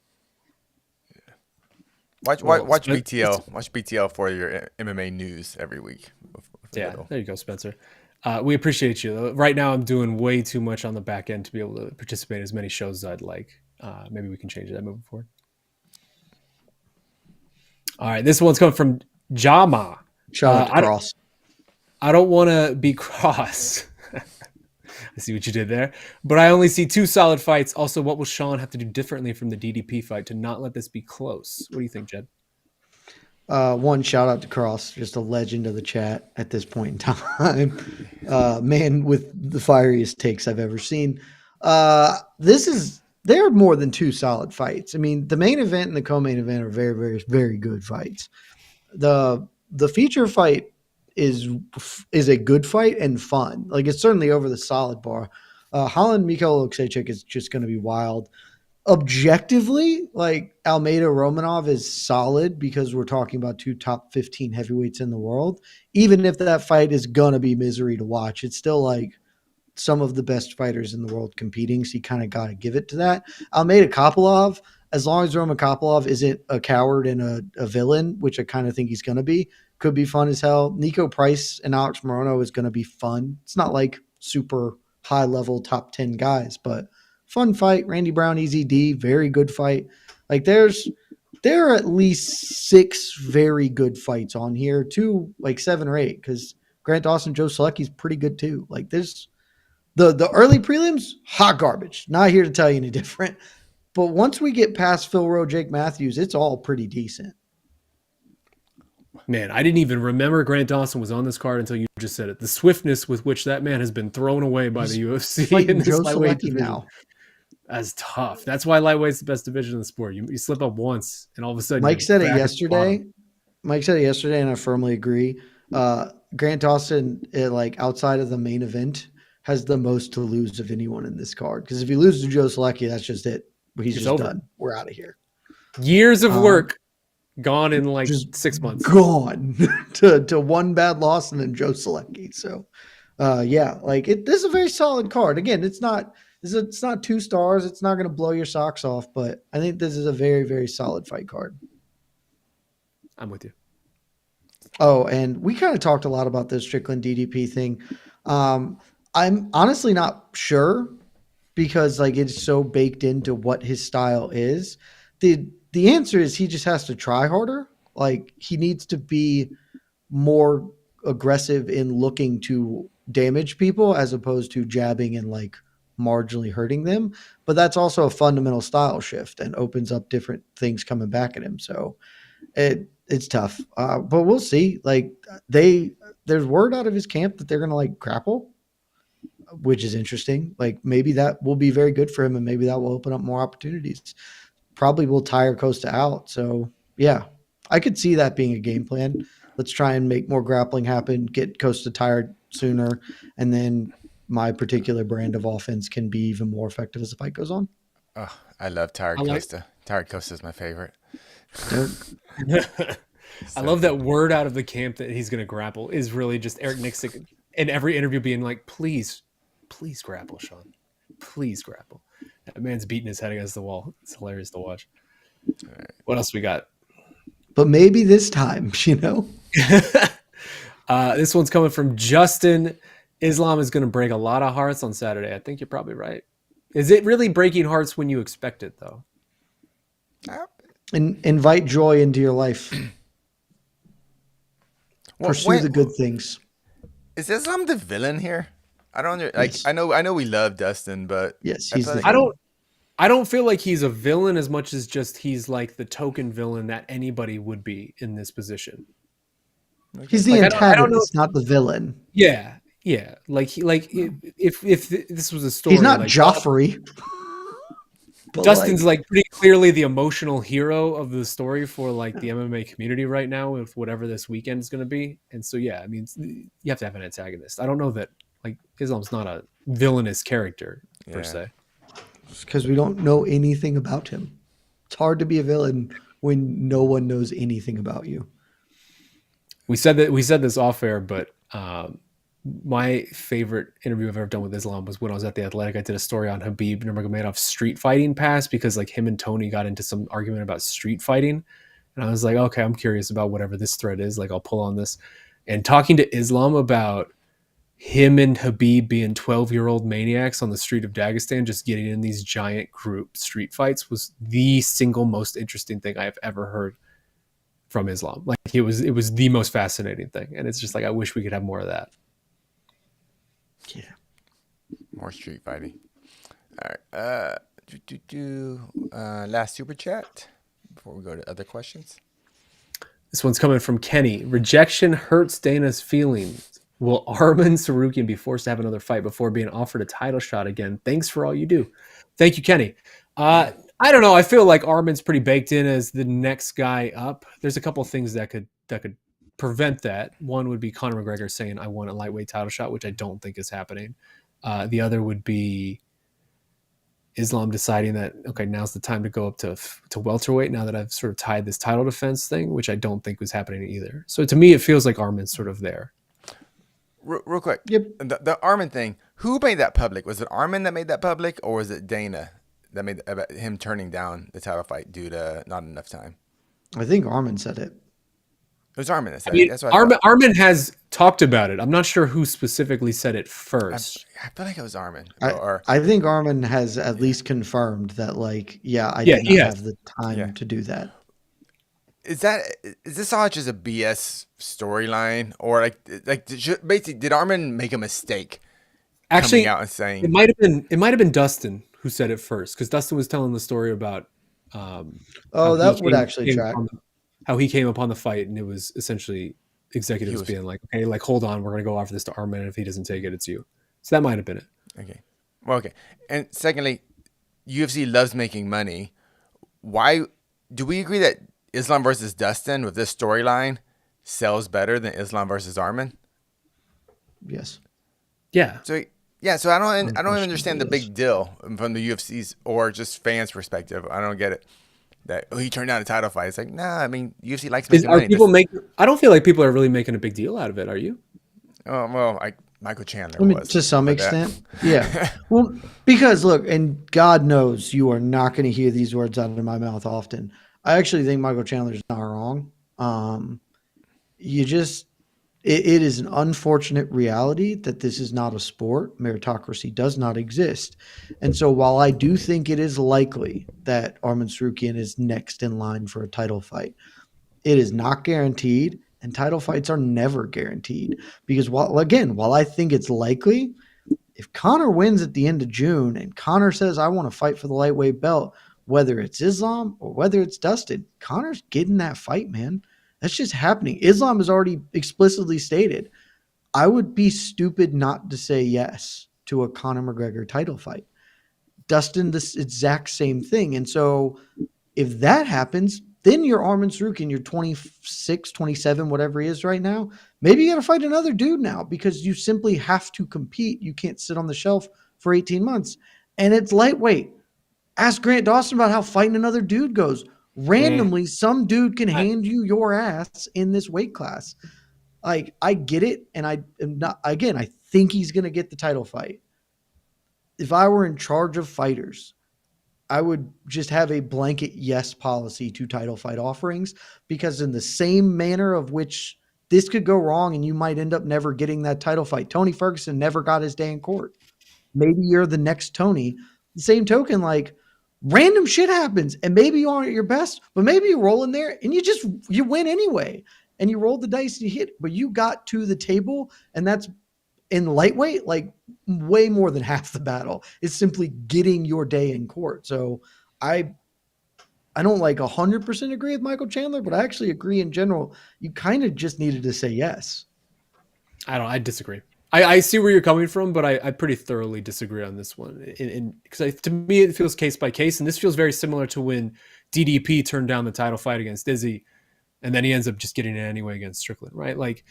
Speaker 5: Watch
Speaker 2: Spen-
Speaker 5: BTL. Watch BTL for your MMA news every week.
Speaker 2: Yeah, there you go, Spencer. We appreciate you. Right now, I'm doing way too much on the back end to be able to participate in as many shows as I'd like. Maybe we can change that moving forward. All right, this one's coming from Jama.
Speaker 3: Shout out to Cross.
Speaker 2: I don't want to be cross. I see what you did there. But I only see 2 solid fights. Also, what will Shaun have to do differently from the DDP fight to not let this be close? What do you think, Jed?
Speaker 3: One, shout out to Cross, just a legend of the chat at this point in time. Man with the fieriest takes I've ever seen. There are more than 2 solid fights. I mean, the main event and the co-main event are very, very, very good fights. The feature fight is a good fight and fun. Like, it's certainly over the solid bar. Holland Mikhail Oleksiejczuk is just going to be wild. Objectively, like, Almeida Romanov is solid because we're talking about 2 top 15 heavyweights in the world. Even if that fight is going to be misery to watch, it's still like some of the best fighters in the world competing. So you kind of got to give it to that. Almeida Kopylov, as long as Roman Kopylov isn't a coward and a villain, which I kind of think he's going to be, could be fun as hell. Nico Price and Alex Morono is going to be fun. It's not like super high level top 10 guys, but fun fight. Randy Brown, Easy D, very good fight. Like, there are at least 6 very good fights on here. 2 like 7 or 8, because Grant Dawson, Joe Selecki's pretty good too. Like, there's the early prelims, hot garbage. Not here to tell you any different. But once we get past Phil Rowe, Jake Matthews, it's all pretty decent.
Speaker 2: Man, I didn't even remember Grant Dawson was on this card until you just said it. The swiftness with which that man has been thrown away by the UFC in this
Speaker 3: Joe
Speaker 2: lightweight
Speaker 3: Selecki
Speaker 2: division.
Speaker 3: now.
Speaker 2: That's tough. That's why lightweight's the best division in the sport. You slip up once, and all of a sudden,
Speaker 3: Mike said it
Speaker 2: back at the bottom.
Speaker 3: yesterday, and I firmly agree. Grant Dawson, like, outside of the main event, has the most to lose of anyone in this card. Because if you lose to Joe Selecki, that's just it. He's
Speaker 2: It's
Speaker 3: just
Speaker 2: over.
Speaker 3: done. We're out of here.
Speaker 2: Years of work gone in like
Speaker 3: just
Speaker 2: 6 months.
Speaker 3: Gone to one bad loss and then Joe Selecki. So, yeah, like, this is a very solid card. Again, it's not 2 stars. It's not going to blow your socks off, but I think this is a very, very solid fight card.
Speaker 2: I'm with you.
Speaker 3: Oh, and we kind of talked a lot about this Strickland DDP thing. I'm honestly not sure because, like, it's so baked into what his style is. The answer is he just has to try harder. Like, he needs to be more aggressive in looking to damage people as opposed to jabbing and, like, marginally hurting them. But that's also a fundamental style shift and opens up different things coming back at him. So it's tough. But we'll see. Like, there's word out of his camp that they're going to, like, grapple, which is interesting. Like, maybe that will be very good for him and maybe that will open up more opportunities. Probably will tire Costa out. So, yeah, I could see that being a game plan. Let's try and make more grappling happen, get Costa tired sooner, and then my particular brand of offense can be even more effective as the fight goes on.
Speaker 5: Oh, I love Tired Costa. Tired Costa is my favorite.
Speaker 2: I love that word out of the camp that he's going to grapple is really just Eric Nixick in every interview being like, please grapple, Shaun. Please grapple. That man's beating his head against the wall. It's hilarious to watch.
Speaker 5: Right.
Speaker 2: What else we got?
Speaker 3: But maybe this time,
Speaker 2: This one's coming from Justin. Islam is going to break a lot of hearts on Saturday. I think you're probably right. Is it really breaking hearts when you expect it, though?
Speaker 3: Invite joy into your life. Pursue the good things.
Speaker 5: Is Islam the villain here? I don't like. Yes. I know we love Dustin, but
Speaker 3: yes, he's
Speaker 5: I
Speaker 2: don't feel like he's a villain as much as just he's like the token villain that anybody would be in this position.
Speaker 3: He's the antagonist, not the villain.
Speaker 2: Yeah. Like if this was a story,
Speaker 3: he's not
Speaker 2: like,
Speaker 3: Joffrey.
Speaker 2: Dustin's like pretty clearly the emotional hero of the story for like the MMA community right now with whatever this weekend is going to be. And so, yeah, I mean, you have to have an antagonist. I don't know that like Islam's not a villainous character per se.
Speaker 3: Because we don't know anything about him. It's hard to be a villain when no one knows anything about you.
Speaker 2: We said this off air, but my favorite interview I've ever done with Islam was when I was at the Athletic. I did a story on Khabib Nurmagomedov's street fighting past because like him and Tony got into some argument about street fighting. And I was like, okay, I'm curious about whatever this thread is. Like I'll pull on this. And talking to Islam about him and Habib being 12-year-old maniacs on the street of Dagestan, just getting in these giant group street fights, was the single most interesting thing I have ever heard from Islam. Like it was the most fascinating thing. And it's just like, I wish we could have more of that.
Speaker 3: Yeah.
Speaker 5: More street fighting. All right. Last super chat before we go to other questions.
Speaker 2: This one's coming from Kenny. Rejection hurts Dana's feelings. Will Arman Sarukian be forced to have another fight before being offered a title shot again? Thanks for all you do. Thank you, Kenny. I don't know. I feel like Arman's pretty baked in as the next guy up. There's a couple of things that could prevent that. One would be Conor McGregor saying, I want a lightweight title shot, which I don't think is happening. The other would be Islam deciding that, okay, now's the time to go up to welterweight now that I've sort of tied this title defense thing, which I don't think was happening either. So to me, it feels like Arman's sort of there.
Speaker 5: Real quick.
Speaker 3: Yep.
Speaker 5: The Arman thing, who made that public? Was it Arman that made that public, or was it Dana that made about him turning down the title fight due to not enough time?
Speaker 3: I think Arman said it.
Speaker 5: It was Arman that said it. That's what
Speaker 2: Arman has talked about it. I'm not sure who specifically said it first.
Speaker 5: I feel like it was Arman.
Speaker 3: I think Arman has at least confirmed that, like, I did not have the time to do that.
Speaker 5: Is this all just a BS storyline, or basically did Arman make a mistake?
Speaker 2: Actually,
Speaker 5: coming out and saying
Speaker 2: it might have been Dustin who said it first, because Dustin was telling the story about.
Speaker 3: That would actually track.
Speaker 2: How he came upon the fight, and it was essentially executives being like, okay, like, hold on, we're going to go offer this to Arman, and if he doesn't take it, it's you. So that might have been it.
Speaker 5: Okay. Well, okay. And secondly, UFC loves making money. Why do we agree that Islam versus Dustin with this storyline sells better than Islam versus Arman?
Speaker 3: Yes.
Speaker 2: Yeah.
Speaker 5: So I don't even understand the big deal from the UFC's or just fans' perspective. I don't get it. That he turned down a title fight. It's like, nah. I mean, UFC likes making money.
Speaker 2: I don't feel like people are really making a big deal out of it. Are you?
Speaker 5: Oh well, Michael Chandler was
Speaker 3: to some extent. Yeah. Well, because look, and God knows you are not going to hear these words out of my mouth often. I actually think Michael Chandler's not wrong. It is an unfortunate reality that this is not a sport. Meritocracy does not exist. And so while I do think it is likely that Arman Sarukian is next in line for a title fight, it is not guaranteed, and title fights are never guaranteed. Because while I think it's likely, if Conor wins at the end of June and Conor says, I want to fight for the lightweight belt, whether it's Islam or whether it's Dustin, Conor's getting that fight, man. That's just happening. Islam has already explicitly stated, I would be stupid not to say yes to a Conor McGregor title fight. Dustin, this exact same thing. And so if that happens, then you're Arman Sarukian, you're 26, 27, whatever he is right now. Maybe you got to fight another dude now because you simply have to compete. You can't sit on the shelf for 18 months. And it's lightweight. Ask Grant Dawson about how fighting another dude goes. Randomly, some dude can hand you your ass in this weight class. Like, I get it, and I am not. Again, I think he's going to get the title fight. If I were in charge of fighters, I would just have a blanket yes policy to title fight offerings, because in the same manner of which this could go wrong and you might end up never getting that title fight. Tony Ferguson never got his day in court. Maybe you're the next Tony. The same token, like, random shit happens, and maybe you aren't at your best, but maybe you roll in there and you win anyway, and you roll the dice and you hit, but you got to the table, and that's in lightweight, like, way more than half the battle. It's simply getting your day in court. So I don't like 100% agree with Michael Chandler, but I actually agree in general. You kind of just needed to say yes.
Speaker 2: I disagree. I see where you're coming from, but I pretty thoroughly disagree on this one. Because to me, it feels case by case, and this feels very similar to when DDP turned down the title fight against Izzy, and then he ends up just getting it anyway against Strickland, right? Like,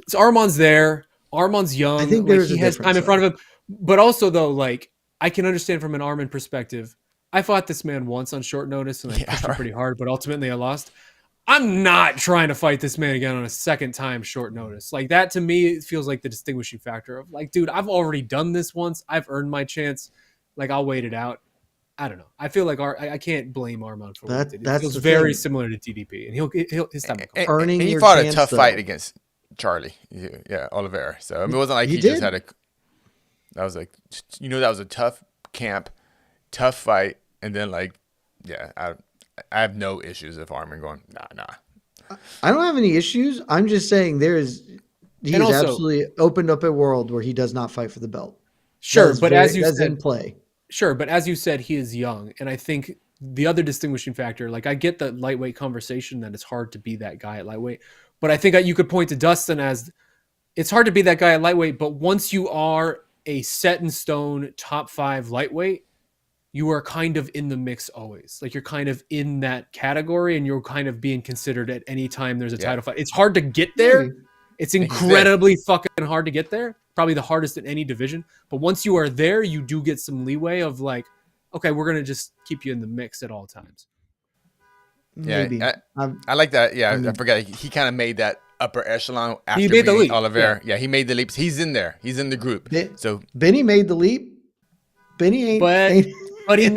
Speaker 2: so Arman's there. Arman's young.
Speaker 3: I think
Speaker 2: he has time in front of him. But also, though, like, I can understand from an Arman perspective. I fought this man once on short notice, and I pushed him pretty hard, but ultimately I lost. I'm not trying to fight this man again on a second time short notice. Like, that to me, it feels like the distinguishing factor of, like, dude, I've already done this once. I've earned my chance. Like, I'll wait it out. I don't know. I feel like I can't blame Arman for what he did. It feels very similar to DDP, and he'll his time.
Speaker 5: And he fought a tough fight against Charlie. Yeah, Oliveira. So I mean, it wasn't like
Speaker 3: He
Speaker 5: he just
Speaker 3: did.
Speaker 5: had a. That was like, that was a tough camp, tough fight, and then like, yeah, I have no issues if Arman going nah.
Speaker 3: I don't have any issues. I'm just saying he
Speaker 2: And
Speaker 3: has
Speaker 2: also-
Speaker 3: absolutely opened up a world where he does not fight for the belt.
Speaker 2: Sure,
Speaker 3: That's
Speaker 2: but
Speaker 3: very-
Speaker 2: as you
Speaker 3: that's in
Speaker 2: said,
Speaker 3: play.
Speaker 2: sure, but as you said, he is young, and I think the other distinguishing factor, like I get the lightweight conversation that it's hard to be that guy at lightweight, but I think that you could point to Dustin as it's hard to be that guy at lightweight, but once you are a set in stone top 5 lightweight, you are kind of in the mix always. Like you're kind of in that category, and you're kind of being considered at any time there's a title fight. It's hard to get there.
Speaker 3: Maybe.
Speaker 2: It's
Speaker 5: think he's
Speaker 2: incredibly fucking hard to get there. Probably the hardest in any division. But once you are there, you do get some leeway of like, okay, we're going to just keep you in the mix at all times.
Speaker 5: Yeah,
Speaker 3: Maybe.
Speaker 5: I like that. Yeah, I
Speaker 3: mean-
Speaker 5: forgot he kind of made that upper echelon after
Speaker 2: He made the
Speaker 5: beating
Speaker 2: leap,
Speaker 5: Oliveira. Yeah, he made the leaps. He's in there. He's in the group. So
Speaker 3: Benny made the leap. Benny ain't.
Speaker 2: But- But he
Speaker 3: ain't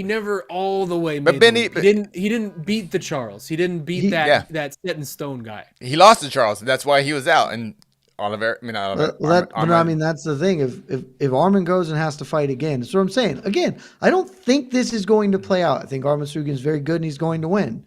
Speaker 2: never all the way made
Speaker 5: But
Speaker 2: the
Speaker 5: Benny-
Speaker 2: leap. He didn't beat the Charles. He didn't beat that set in stone guy.
Speaker 5: he lost to Charles. That's why he was out. And Oliveira, not Oliveira.
Speaker 3: But I
Speaker 5: Arman-
Speaker 3: mean, that's the thing. If Arman goes and has to fight again, that's what I'm saying. Again, I don't think this is going to play out. I think Arman Sugan is very good and he's going to win.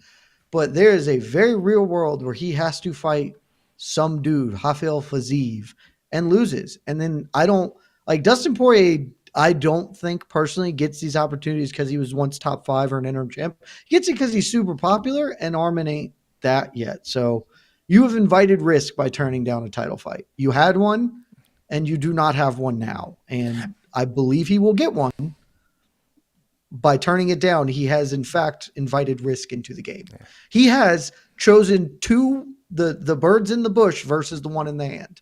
Speaker 3: But there is a very real world where he has to fight some dude, Rafael Fiziev, and loses. And then I don't like Dustin Poirier. I don't think personally gets these opportunities because he was once top 5 or an interim champ. He gets it because he's super popular, and Arman ain't that yet. So you have invited risk by turning down a title fight. You had one, and you do not have one now. And I believe he will get one. By turning it down, he has in fact invited risk into the game. Yeah. He has chosen the birds in the bush versus the one in the hand.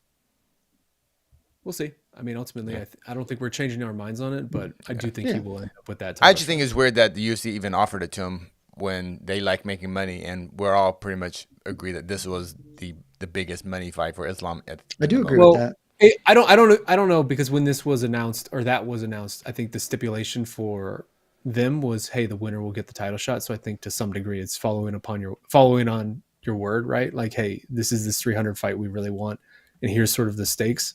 Speaker 2: We'll see. I mean, ultimately, I don't think we're changing our minds on it, but I do think he will end up with that.
Speaker 5: I just think it's weird that the UFC even offered it to him when they like making money, and we're all pretty much agree that this was the biggest money fight for Islam.
Speaker 3: I do agree with that.
Speaker 2: I don't know because when this was announced or that was announced, I think the stipulation for them was, hey, the winner will get the title shot. So I think to some degree it's following on your word, right? Like, hey, this is this 300 fight we really want, and here's sort of the stakes.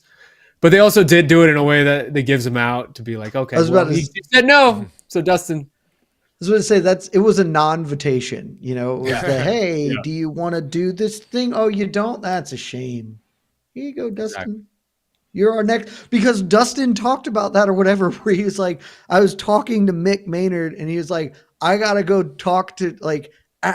Speaker 2: But they also did do it in a way that gives them out to be like, okay, he said no. So Dustin,
Speaker 3: I was going to say it was a non-invitation. You know, it was hey, do you want to do this thing? Oh, you don't? That's a shame. Here you go, Dustin. Exactly. You're our next, because Dustin talked about that or whatever, where he was like, I was talking to Mick Maynard and he was like, I got to go talk to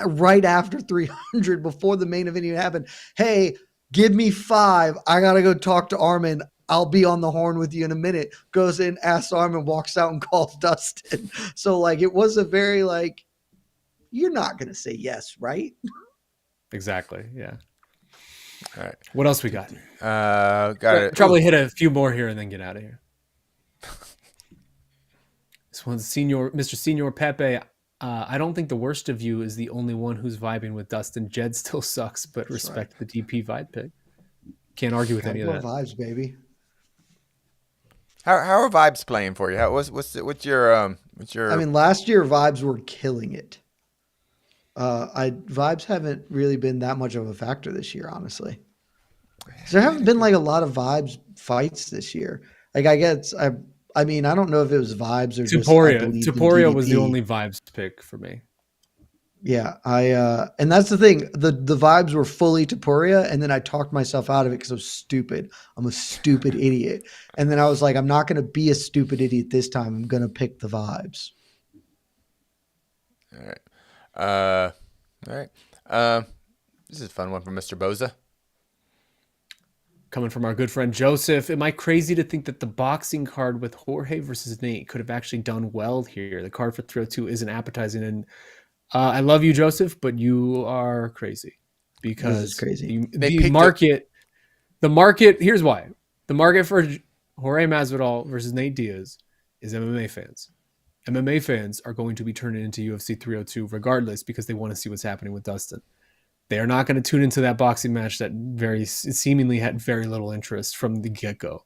Speaker 3: right after 300 before the main event even happened. Hey, give me 5. I got to go talk to Arman. I'll be on the horn with you in a minute. Goes in, asks Arman, walks out and calls Dustin. So it was a very you're not going to say yes, right?
Speaker 2: Exactly. Yeah.
Speaker 5: All right.
Speaker 2: What else we got?
Speaker 5: Got it.
Speaker 2: Probably hit a few more here and then get out of here. This one's Mr. Senior Pepe. I don't think the worst of you is the only one who's vibing with Dustin. Jed still sucks, but respect the DP vibe pick. Can't argue with any of that.
Speaker 3: Vibes, baby.
Speaker 5: How are vibes playing for you? What's your?
Speaker 3: I mean, last year vibes were killing it. Vibes haven't really been that much of a factor this year, honestly. There haven't been a lot of vibes fights this year. I mean, I don't know if it was vibes or
Speaker 2: Tuporia was the only vibes pick for me.
Speaker 3: Yeah, and that's the thing. The vibes were fully Tuporia, and then I talked myself out of it because I was stupid. I'm a stupid idiot. And then I was like, I'm not going to be a stupid idiot this time. I'm going to pick the vibes.
Speaker 5: All right. All right. This is a fun one from Mr. Boza.
Speaker 2: Coming from our good friend Joseph. Am I crazy to think that the boxing card with Jorge versus Nate could have actually done well here? The card for 302 isn't appetizing, and I love you, Joseph, but you are crazy because
Speaker 3: crazy.
Speaker 2: The market. Here's why: the market for Jorge Masvidal versus Nate Diaz is MMA fans. MMA fans are going to be turning into UFC 302 regardless because they want to see what's happening with Dustin. They are not going to tune into that boxing match that seemingly had very little interest from the get-go.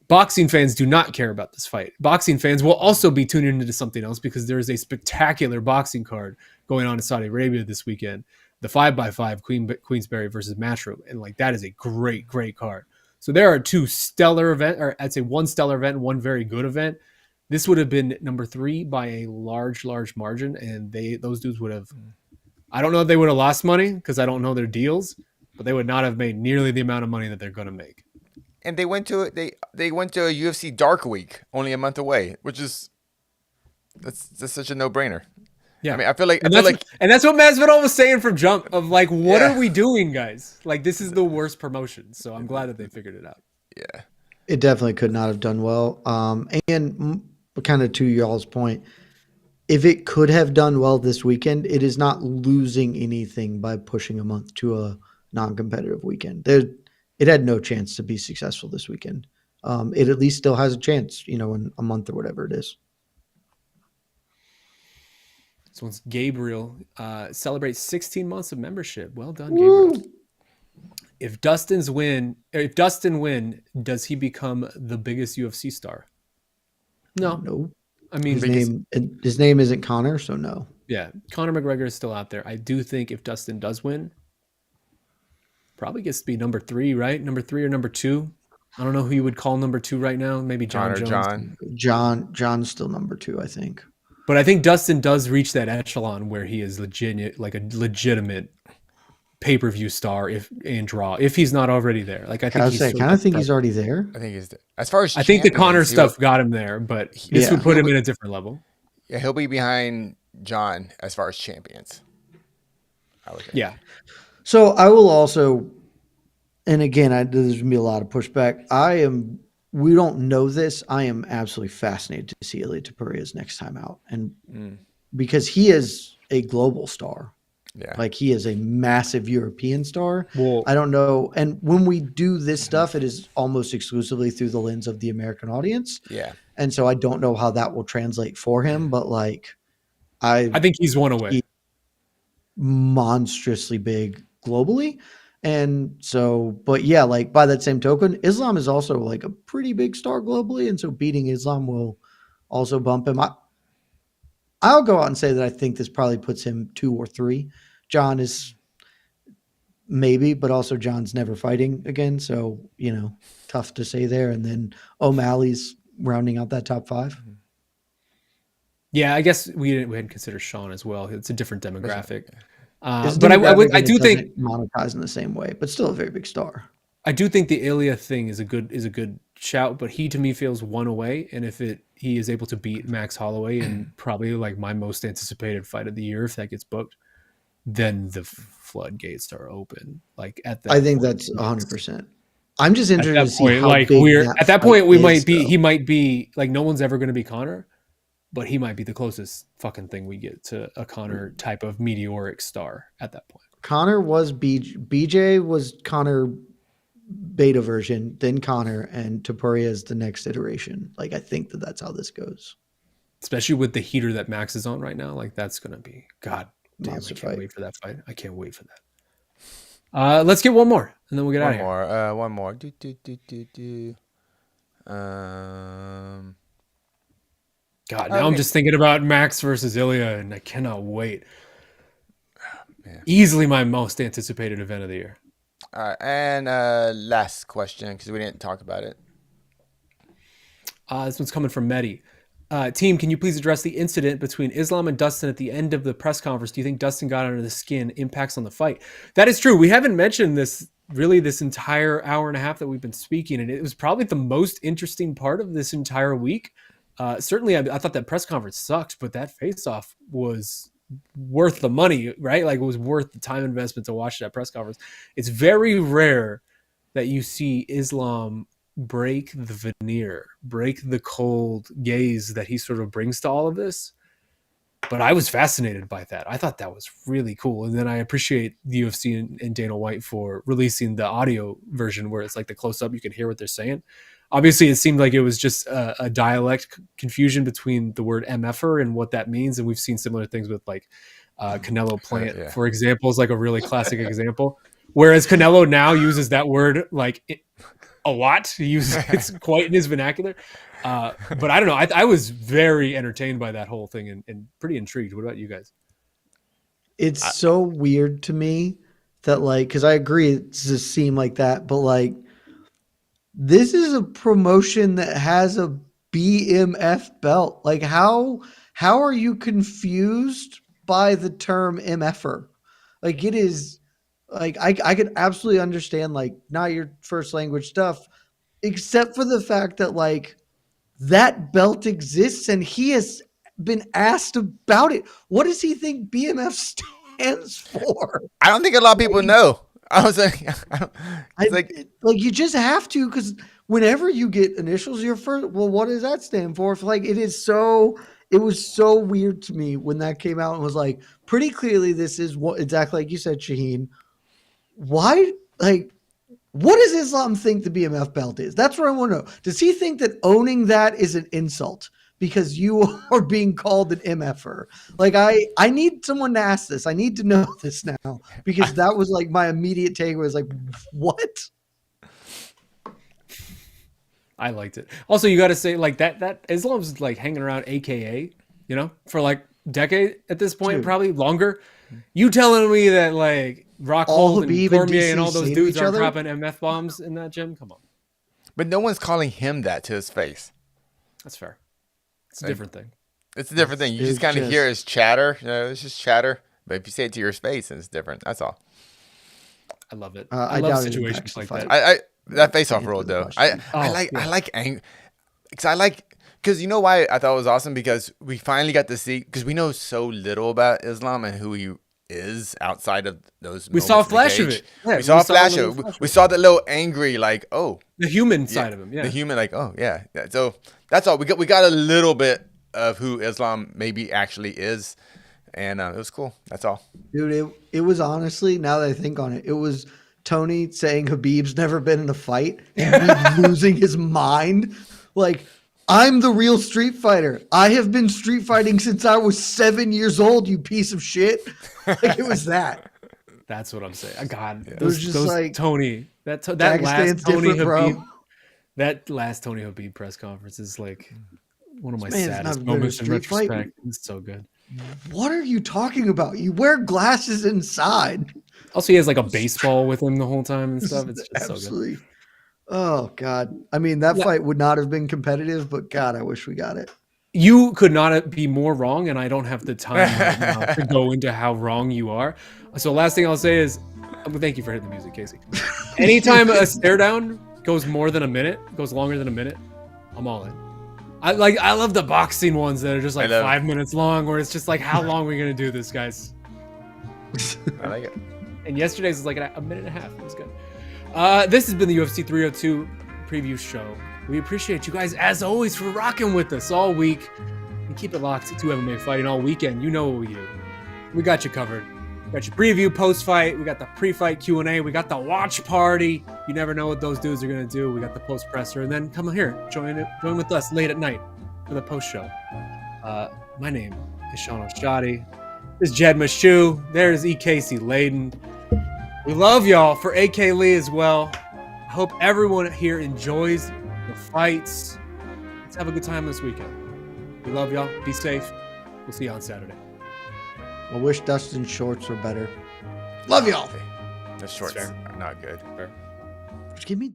Speaker 2: Boxing fans do not care about this fight. Boxing fans will also be tuning into something else because there is a spectacular boxing card going on in Saudi Arabia this weekend the 5x5 Queensberry versus Matchroom, and like that is a great card. So there are two stellar event, or I'd say one stellar event, and one very good event. This would have been number 3 by a large margin, and those dudes would have. I don't know if they would have lost money because I don't know their deals, but they would not have made nearly the amount of money that they're going to make.
Speaker 5: And they went to they went to a UFC Dark Week only a month away, which is that's such a no-brainer.
Speaker 2: Yeah,
Speaker 5: I mean, I feel like
Speaker 2: and that's what Masvidal was saying from jump of like, what are we doing, guys? Like, this is the worst promotion. So I'm glad that they figured it out.
Speaker 5: Yeah,
Speaker 3: It definitely could not have done well. And kind of to y'all's point, if it could have done well this weekend, it is not losing anything by pushing a month to a non-competitive weekend. It had no chance to be successful this weekend. It at least still has a chance, in a month or whatever it is.
Speaker 2: So it's Gabriel celebrates 16 months of membership. Well done, Gabriel.
Speaker 3: Woo!
Speaker 2: If Dustin win, does he become the biggest UFC star? No. I mean,
Speaker 3: his name isn't Connor, so no.
Speaker 2: Yeah, Conor McGregor is still out there. I do think if Dustin does win, probably gets to be number 3, right? Number 3 or number 2. I don't know who you would call number 2 right now. Maybe John Jones.
Speaker 3: John's still number 2, I think.
Speaker 2: But I think Dustin does reach that echelon where he is legitimate pay-per-view star if he's not already there. Like I
Speaker 3: think he's already there.
Speaker 5: I think he's there. As far as
Speaker 2: I think the Conor stuff got him there, but this would put him in a different level.
Speaker 5: Yeah, he'll be behind John as far as champions. I would think.
Speaker 2: Yeah.
Speaker 3: So I will also, and again, there's gonna be a lot of pushback. We don't know this. I am absolutely fascinated to see Ilia Topuria's next time out, and because he is a global star.
Speaker 5: Yeah.
Speaker 3: Like he is a massive European star.
Speaker 2: Well,
Speaker 3: I don't know. And when we do this stuff, it is almost exclusively through the lens of the American audience.
Speaker 5: Yeah.
Speaker 3: And so I don't know how that will translate for him, but like I
Speaker 2: think he's one away.
Speaker 3: Monstrously big globally. And so, but yeah, like by that same token, Islam is also like a pretty big star globally. And so beating Islam will also bump him. I'll go out and say that I think this probably puts him 2 or 3. John is maybe, but also John's never fighting again. So, tough to say there. And then O'Malley's rounding out that top 5.
Speaker 2: Yeah, I guess we hadn't considered Shaun as well. It's a different demographic.
Speaker 3: But I do think monetize in the same way, but still a very big star.
Speaker 2: I do think the Ilia thing is a good shout, but he to me feels one away. And if he is able to beat Max Holloway in probably like my most anticipated fight of the year, if that gets booked, then the floodgates are open. Like at that,
Speaker 3: I think that's 100%. I'm just interested to see how
Speaker 2: like
Speaker 3: big
Speaker 2: we're at that point. We might be.
Speaker 3: Though.
Speaker 2: He might be like no one's ever going to be Conor, but he might be the closest fucking thing we get to a Conor type of meteoric star at that point.
Speaker 3: Conor was BJ was Conor beta version, then Conor, and Topuria is the next iteration. Like I think that's how this goes.
Speaker 2: Especially with the heater that Max is on right now, like that's gonna be God damn.
Speaker 3: Monster
Speaker 2: I can't
Speaker 3: fight.
Speaker 2: wait for that fight. I can't wait for that. Let's get one more, and then we'll get out of here.
Speaker 5: One more.
Speaker 2: God, now I'm just thinking about Max versus Ilia, and I cannot wait. Easily my most anticipated event of the year.
Speaker 5: All right, and last question because we didn't talk about it.
Speaker 2: This one's coming from Mehdi. Team, can you please address the incident between Islam and Dustin at the end of the press conference? Do you think Dustin got under the skin? Impacts on the fight? That is true. We haven't mentioned this entire hour and a half that we've been speaking, and it was probably the most interesting part of this entire week. Certainly, I thought that press conference sucked, but that face-off was worth the money, right? Like it was worth the time investment to watch that press conference. It's very rare that you see Islam break the veneer, break the cold gaze that he sort of brings to all of this. But I was fascinated by that. I thought that was really cool. And then I appreciate the UFC and Dana White for releasing the audio version where it's like the close-up, you can hear what they're saying. Obviously, it seemed like it was just a dialect confusion between the word MFer and what that means. And we've seen similar things with like Canelo Plant, for example, is like a really classic example. Whereas Canelo now uses that word like a lot. He uses it's quite in his vernacular. But I don't know. I was very entertained by that whole thing and pretty intrigued. What about you guys?
Speaker 3: It's so weird to me that like, because I agree it's a seem like that, but like this is a promotion that has a BMF belt. Like how are you confused by the term MFer? Like it is like I could absolutely understand like not your first language stuff, except for the fact that like that belt exists and he has been asked about it. What does he think BMF stands for?
Speaker 5: I don't think a lot of people know. I was like,
Speaker 3: I,
Speaker 5: it's like
Speaker 3: like you just have to, because whenever you get initials, your first, well, what does that stand for? Like it was so weird to me when that came out and was like, pretty clearly this is what exactly like you said, Shaheen. Why, like, what does Islam think the BMF belt is? That's what I want to know. Does he think that owning that is an insult because you are being called an MFer? Like I need someone to ask this. I need to know this now, because that was like my immediate take was like, what?
Speaker 2: I liked it. Also, you got to say like that Islam's like hanging around AKA, you know, for like decade at this point,
Speaker 3: Dude.
Speaker 2: probably longer. You telling me that like Rockhold and
Speaker 3: Habib and
Speaker 2: Cormier and
Speaker 3: DC
Speaker 2: all those
Speaker 3: seen
Speaker 2: dudes
Speaker 3: each
Speaker 2: are
Speaker 3: other?
Speaker 2: dropping MF bombs in that gym? Come on,
Speaker 5: but no one's calling him that to his face.
Speaker 2: that's fair. It's a
Speaker 5: Like,
Speaker 2: different thing.
Speaker 5: It's a different thing. You
Speaker 3: It's
Speaker 5: just kind of
Speaker 3: just-
Speaker 5: hear his chatter. You know, it's just chatter. But if you say it to your face, then it's different. That's all.
Speaker 2: I love it.
Speaker 3: I
Speaker 2: I love
Speaker 3: doubt it
Speaker 2: situations
Speaker 3: impacts the
Speaker 2: like
Speaker 3: fight.
Speaker 2: that.
Speaker 5: I that face off
Speaker 3: Answer
Speaker 5: roll
Speaker 3: the
Speaker 5: though.
Speaker 3: question.
Speaker 5: I
Speaker 2: Oh,
Speaker 5: like
Speaker 2: yeah.
Speaker 5: I like because you know why I thought it was awesome, because we finally got to see, because we know so little about Islam and who he is outside of those.
Speaker 2: We saw a
Speaker 5: moments in the
Speaker 2: flash of
Speaker 5: cage.
Speaker 2: it. Yeah,
Speaker 5: we saw a flash
Speaker 2: little
Speaker 5: of it.
Speaker 2: flash
Speaker 5: We saw the little angry, like, oh,
Speaker 2: the human
Speaker 5: yeah,
Speaker 2: side of him. Yeah,
Speaker 5: the human, like, oh yeah. So that's all we got a little bit of who Islam maybe actually is, and it was cool. That's all.
Speaker 3: Dude, it was honestly, now that I think on it, it was Tony saying Habib's never been in a fight and Habib losing his mind. Like, I'm the real street fighter. I have been street fighting since I was 7 years old, you piece of shit. Like, it was that.
Speaker 2: that's what I'm saying. God,
Speaker 3: It was just like,
Speaker 2: Tony. That last
Speaker 3: Dagestan's
Speaker 2: Tony
Speaker 3: different, bro.
Speaker 2: Habib. That last Tony Habib press conference is like one of my
Speaker 3: man's
Speaker 2: saddest
Speaker 3: never been in a
Speaker 2: moments in
Speaker 3: street fight.
Speaker 2: retrospect. It's so good.
Speaker 3: What are you talking about? You wear glasses inside.
Speaker 2: Also, he has like a baseball with him the whole time and stuff. It's just so good.
Speaker 3: Absolutely. Oh, God. I mean, that
Speaker 2: Yeah.
Speaker 3: fight would not have been competitive, but God, I wish we got it.
Speaker 2: You could not be more wrong, and I don't have the time right now to go into how wrong you are. So, last thing I'll say is, thank you for hitting the music, Casey. Anytime a stare down goes more than a minute, goes longer than a minute, I'm all in. I love the boxing ones that are just like 5 minutes long, where it's just like, how long are we gonna do this, guys?
Speaker 5: I like it.
Speaker 2: And yesterday's was like a minute and a half. It was good. This has been the UFC 302 preview show. We appreciate you guys, as always, for rocking with us all week. And keep it locked to MMA Fighting all weekend. You know what we do. We got you covered. We got your preview, post-fight. We got the pre-fight Q&A. We got the watch party. You never know what those dudes are going to do. We got the post-presser. And then come here. Join with us late at night for the post-show. My name is Shaun Al-Shatti. This is Jed Meshew. There's Casey Leydon. We love y'all, for AK Lee as well. I hope everyone here enjoys the fights. Let's have a good time this weekend. We love y'all. Be safe. We'll see you on Saturday.
Speaker 3: I wish Dustin's shorts were better. Love y'all.
Speaker 5: The shorts
Speaker 2: fair.
Speaker 5: are not good.
Speaker 3: Just give me.